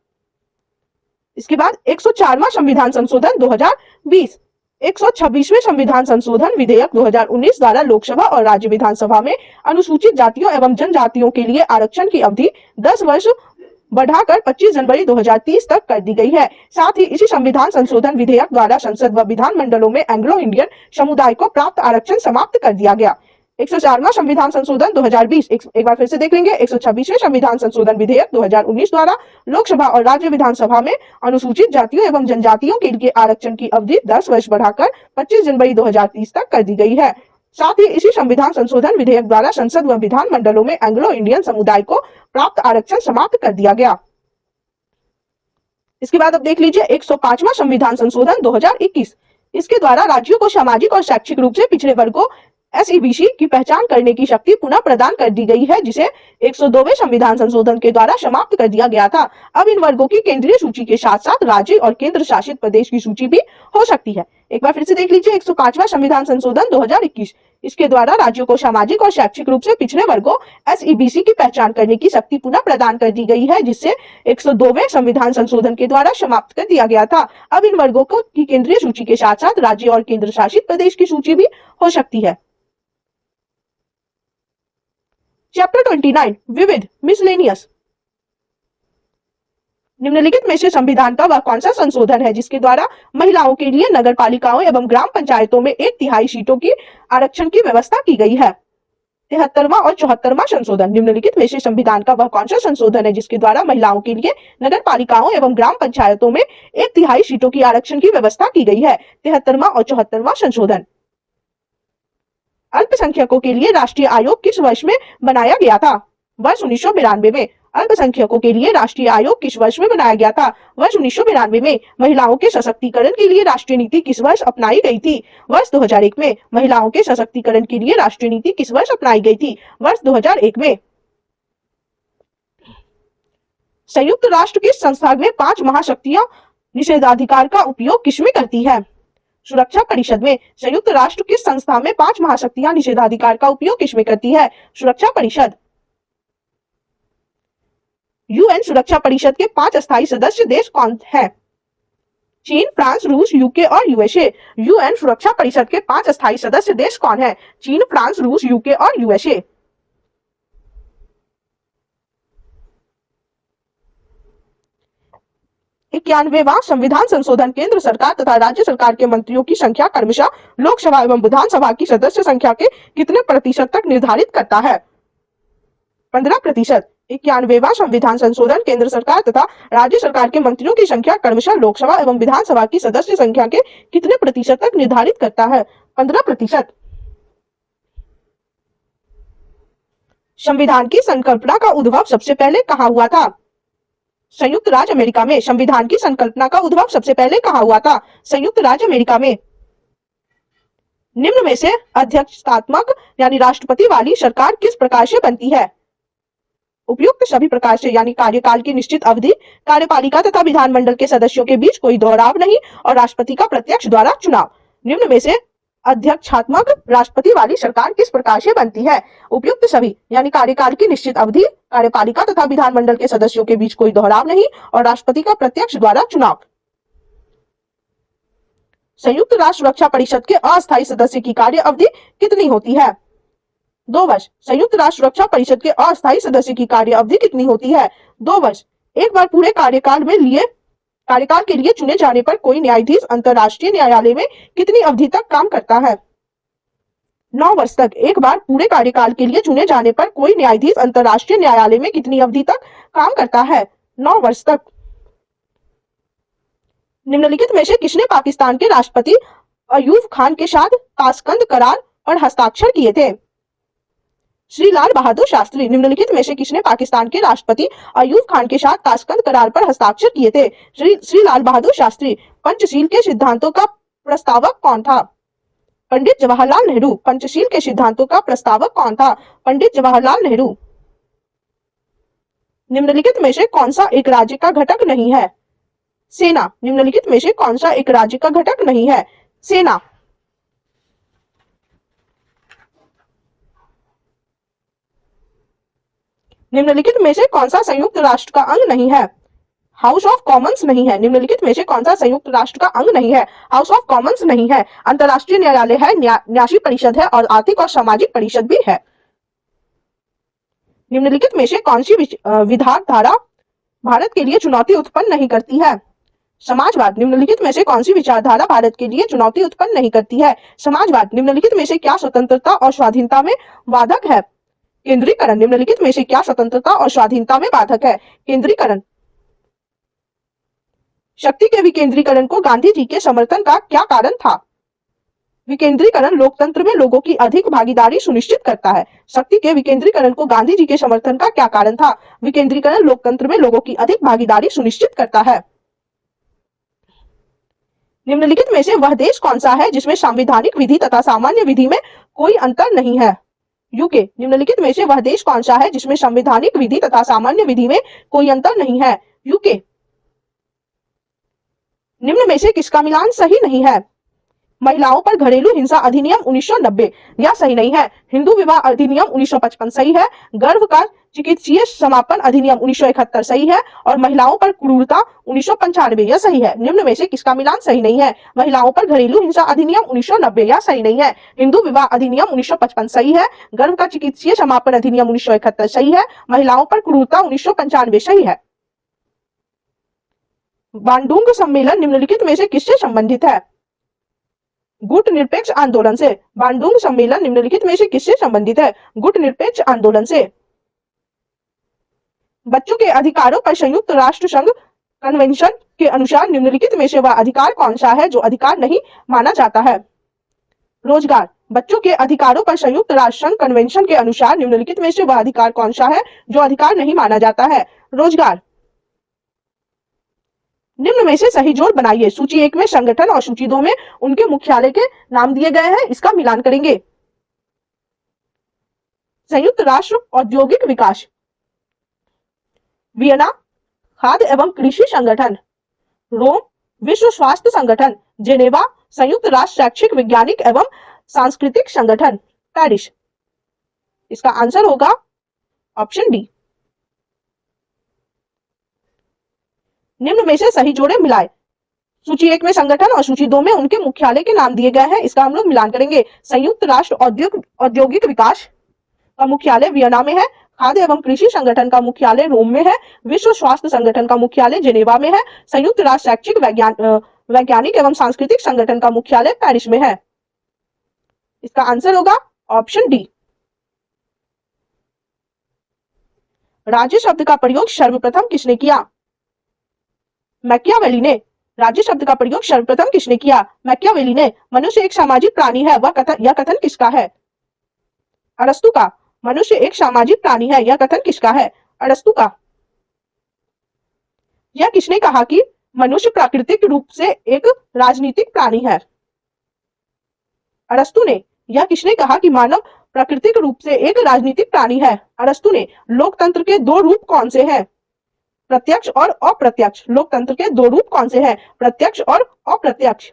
इसके बाद 104वां संविधान संशोधन 2020, 126वें संविधान संशोधन विधेयक 2019 द्वारा लोकसभा और राज्य विधानसभा में अनुसूचित जातियों एवं जनजातियों के लिए आरक्षण की अवधि 10 वर्ष बढ़ाकर 25 जनवरी 2030 तक कर दी गई है। साथ ही इसी संविधान संशोधन विधेयक द्वारा संसद व विधान मंडलों में एंग्लो इंडियन समुदाय को प्राप्त आरक्षण समाप्त कर दिया गया। 104वां संविधान संशोधन 2020, एक बार फिर से देख लेंगे। 126वें संविधान संशोधन विधेयक 2019 द्वारा लोकसभा और राज्य विधानसभा में अनुसूचित जातियों एवं जनजातियों के लिए आरक्षण की अवधि 10 वर्ष बढ़ाकर 25 जनवरी 2030 तक कर दी गई है। साथ ही इसी संविधान संशोधन विधेयक द्वारा संसद व विधान मंडलों में एंग्लो इंडियन समुदाय को प्राप्त आरक्षण समाप्त कर दिया गया। इसके बाद अब देख लीजिए 105वां संविधान संशोधन 2021। इसके द्वारा राज्यों को सामाजिक और शैक्षिक रूप से पिछड़े वर्गों SEBC की पहचान करने की शक्ति पुनः प्रदान कर दी गई है, जिसे 102वें संविधान संशोधन के द्वारा समाप्त कर दिया गया था। अब इन वर्गों की केंद्रीय सूची के साथ साथ राज्य और केंद्र शासित प्रदेश की सूची भी हो सकती है। एक बार फिर से देख लीजिए 105वां संविधान संशोधन 2021। इसके द्वारा राज्यों को सामाजिक और शैक्षिक रूप से पिछड़े वर्गों SEBC की पहचान करने की शक्ति पुनः प्रदान कर दी गई है, जिससे 102वें संविधान संशोधन के द्वारा समाप्त कर दिया गया था। अब इन वर्गों को की केंद्रीय सूची के साथ साथ राज्य और केंद्र शासित प्रदेश की सूची भी हो सकती है। चैप्टर 29 विविध मिसलेनियस। निम्नलिखित में से संविधान का वह कौन सा संशोधन है जिसके द्वारा महिलाओं के लिए नगर पालिकाओं एवं ग्राम पंचायतों में 1/3 सीटों की आरक्षण की व्यवस्था की गई है? 73वां और 74वां संशोधन। निम्नलिखित में से संविधान का वह कौन सा संशोधन है जिसके द्वारा महिलाओं के लिए नगर पालिकाओं एवं ग्राम पंचायतों में 1/3 सीटों की आरक्षण की व्यवस्था की गई है? 73वां और 74वां संशोधन। अल्पसंख्यकों के लिए राष्ट्रीय आयोग किस वर्ष में बनाया गया था? वर्ष 1992 में। अल्पसंख्यकों के लिए राष्ट्रीय आयोग किस वर्ष में बनाया गया था? वर्ष 1992 में। महिलाओं के सशक्तिकरण के लिए राष्ट्रीय नीति किस वर्ष अपनाई गई थी? वर्ष 2001 में। महिलाओं के सशक्तिकरण के लिए राष्ट्रीय नीति किस वर्ष अपनाई गई थी? वर्ष 2001 में। संयुक्त राष्ट्र की संस्था में 5 महाशक्तियां निषेधाधिकार का उपयोग किसमें करती है? सुरक्षा परिषद में। संयुक्त राष्ट्र की संस्था में 5 महाशक्तियां निषेधाधिकार का उपयोग किसमें करती है? सुरक्षा परिषद। UN सुरक्षा परिषद के 5 अस्थायी सदस्य देश कौन है? चीन, फ्रांस, रूस, UK और USA। UN सुरक्षा परिषद के 5 अस्थायी सदस्य देश कौन है? चीन, फ्रांस, रूस, UK और USA। इक्यानवेवां संविधान संशोधन केंद्र सरकार तथा राज्य सरकार के मंत्रियों की संख्या क्रमशः लोकसभा एवं विधानसभा की सदस्य संख्या के कितने प्रतिशत तक निर्धारित करता है? 15%। 91वां संविधान संशोधन केंद्र सरकार तथा राज्य सरकार के मंत्रियों की संख्या क्रमशः लोकसभा एवं विधानसभा की सदस्य संख्या के कितने प्रतिशत तक निर्धारित करता है? 15%। संविधान की संकल्पना का उद्भव सबसे पहले कहाँ हुआ था? संयुक्त राज्य अमेरिका में। संविधान की संकल्पना का उद्भव सबसे पहले कहाँ हुआ था? संयुक्त राज्य अमेरिका में। निम्न में से अध्यक्षतात्मक यानी राष्ट्रपति वाली सरकार किस प्रकार से बनती है? उपयुक्त सभी प्रकार से, यानी कार्यकाल की निश्चित अवधि, कार्यपालिका तथा विधानमंडल के सदस्यों के बीच कोई दोहराव नहीं और राष्ट्रपति का प्रत्यक्ष द्वारा चुनाव। निम्न में से अध्यक्षात्मक राष्ट्रपति वाली सरकार किस प्रकार से बनती है? उपयुक्त सभी, यानी कार्यकाल की निश्चित अवधि, कार्यपालिका तथा विधानमंडल के सदस्यों के बीच कोई दोहराव नहीं और राष्ट्रपति का प्रत्यक्ष द्वारा चुनाव। संयुक्त राष्ट्र सुरक्षा परिषद के अस्थायी सदस्य की कार्य अवधि कितनी होती है? 2 वर्ष। संयुक्त राष्ट्र सुरक्षा परिषद के अस्थायी सदस्य की कार्य अवधि कितनी होती है? 2 वर्ष। एक बार पूरे कार्यकाल के लिए चुने जाने पर कोई न्यायाधीश अंतर्राष्ट्रीय न्यायालय में कितनी अवधि तक काम करता है? 9 वर्ष तक। एक बार पूरे कार्यकाल के लिए चुने जाने पर कोई न्यायाधीश अंतर्राष्ट्रीय न्यायालय में कितनी अवधि तक काम करता है? 9 वर्ष तक। निम्नलिखित में से किसने पाकिस्तान के राष्ट्रपति अयूब खान के साथ ताशकंद करार पर हस्ताक्षर किए थे? श्री लाल बहादुर शास्त्री। निम्नलिखित में से किसने पाकिस्तान के राष्ट्रपति अयूब खान के साथ ताशकंद करार पर हस्ताक्षर किए थे? श्री लाल बहादुर शास्त्री। पंचशील के सिद्धांतों का प्रस्तावक कौन था? पंडित जवाहरलाल नेहरू। पंचशील के सिद्धांतों का प्रस्तावक कौन था? पंडित जवाहरलाल नेहरू। निम्नलिखित में से कौन सा एक राज्य का घटक नहीं है? सेना। निम्नलिखित में से कौन सा एक राज्य का घटक नहीं है? सेना। निम्नलिखित में से कौन सा संयुक्त राष्ट्र का अंग नहीं है? हाउस ऑफ कॉमन्स नहीं है। निम्नलिखित में से कौन सा संयुक्त राष्ट्र का अंग नहीं है? हाउस ऑफ कॉमन्स नहीं है। अंतर्राष्ट्रीय न्यायालय है, न्यासी परिषद है और आर्थिक और सामाजिक परिषद भी है। निम्नलिखित में से कौन सी विचारधारा भारत के लिए चुनौती उत्पन्न नहीं करती है? समाजवाद। निम्नलिखित में से कौन सी विचारधारा भारत के लिए चुनौती उत्पन्न नहीं करती है? समाजवाद। निम्नलिखित में से क्या स्वतंत्रता और स्वाधीनता में बाधक है? केंद्रीकरण। निम्नलिखित में से क्या स्वतंत्रता और स्वाधीनता में बाधक है? केंद्रीकरण। शक्ति के विकेंद्रीकरण को गांधी जी के समर्थन का क्या कारण था? विकेंद्रीकरण लोकतंत्र में लोगों की अधिक भागीदारी सुनिश्चित करता है। शक्ति के विकेंद्रीकरण को गांधी जी के समर्थन का क्या कारण था? विकेंद्रीकरण लोकतंत्र में लोगों की अधिक भागीदारी सुनिश्चित करता है। निम्नलिखित में से वह देश कौन सा है जिसमें संवैधानिक विधि तथा सामान्य विधि में कोई अंतर नहीं है? यूके। निम्नलिखित में से वह देश कौन सा है जिसमें संवैधानिक विधि तथा सामान्य विधि में कोई अंतर नहीं है? यूके। निम्न में से किसका मिलान सही नहीं है? महिलाओं पर घरेलू हिंसा अधिनियम 1990 यह सही नहीं है। हिंदू विवाह अधिनियम 1955 सही है। गर्भ का चिकित्सीय समापन अधिनियम 1971 सही है और महिलाओं पर क्रूरता 1995 यह सही है। निम्न में से किसका मिलान सही नहीं है? महिलाओं पर घरेलू हिंसा अधिनियम 1990 यह सही नहीं है। हिंदू विवाह अधिनियम 1955 सही है। गर्भ का चिकित्सीय समापन अधिनियम 1971 सही है। महिलाओं पर क्रूरता 1995 सही है। बांडुंग सम्मेलन निम्नलिखित में से किससे संबंधित है? गुट निरपेक्ष आंदोलन से। बांडुंग सम्मेलन निम्नलिखित में से किससे संबंधित है? गुट निरपेक्ष आंदोलन से। बच्चों के अधिकारों पर संयुक्त राष्ट्र संघ कन्वेंशन के अनुसार निम्नलिखित में से वह अधिकार कौन सा है जो अधिकार नहीं माना जाता है? रोजगार। बच्चों के अधिकारों पर संयुक्त राष्ट्र संघ कन्वेंशन के अनुसार निम्नलिखित में से वह अधिकार कौन सा है जो अधिकार नहीं माना जाता है? रोजगार। निम्न में से सही जोड़ बनाइए। सूची 1 में संगठन और सूची 2 में उनके मुख्यालय के नाम दिए गए हैं, इसका मिलान करेंगे। संयुक्त राष्ट्र औद्योगिक विकास, वियना खाद्य एवं कृषि संगठन, रोम विश्व स्वास्थ्य संगठन, जेनेवा संयुक्त राष्ट्र शैक्षिक वैज्ञानिक एवं सांस्कृतिक संगठन, पेरिस। इसका आंसर होगा ऑप्शन डी। निम्न में से सही जोड़े मिलाए। सूची 1 में संगठन और सूची 2 में उनके मुख्यालय के नाम दिए गए हैं, इसका हम लोग मिलान करेंगे। संयुक्त राष्ट्र औद्योगिक विकास का मुख्यालय वियना में है, खाद्य एवं कृषि संगठन का मुख्यालय रोम में है, विश्व स्वास्थ्य संगठन का मुख्यालय जेनेवा में है, संयुक्त राष्ट्र शैक्षिक वैज्ञानिक एवं सांस्कृतिक संगठन का मुख्यालय पेरिस में है। इसका आंसर होगा ऑप्शन डी। राज्य शब्द का प्रयोग सर्वप्रथम किसने किया? मैकियावेली ने। राज्य शब्द का प्रयोग सर्वप्रथम किसने किया? मैकियावेली ने। मनुष्य एक सामाजिक प्राणी है, यह कथन किसका है? अरस्तु का। मनुष्य एक सामाजिक प्राणी है, यह कथन किसका है? अरस्तु का। यह किसने कहा कि मनुष्य प्राकृतिक रूप से एक राजनीतिक प्राणी है? अरस्तु ने। यह किसने कहा कि मानव प्राकृतिक रूप से एक राजनीतिक प्राणी है? अरस्तु ने। लोकतंत्र के दो रूप कौन से हैं? प्रत्यक्ष और अप्रत्यक्ष। लोकतंत्र के दो रूप कौन से हैं? प्रत्यक्ष और अप्रत्यक्ष।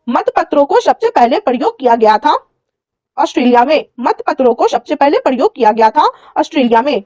मतपत्रों को सबसे पहले प्रयोग किया गया था ऑस्ट्रेलिया में। मतपत्रों को सबसे पहले प्रयोग किया गया था ऑस्ट्रेलिया में।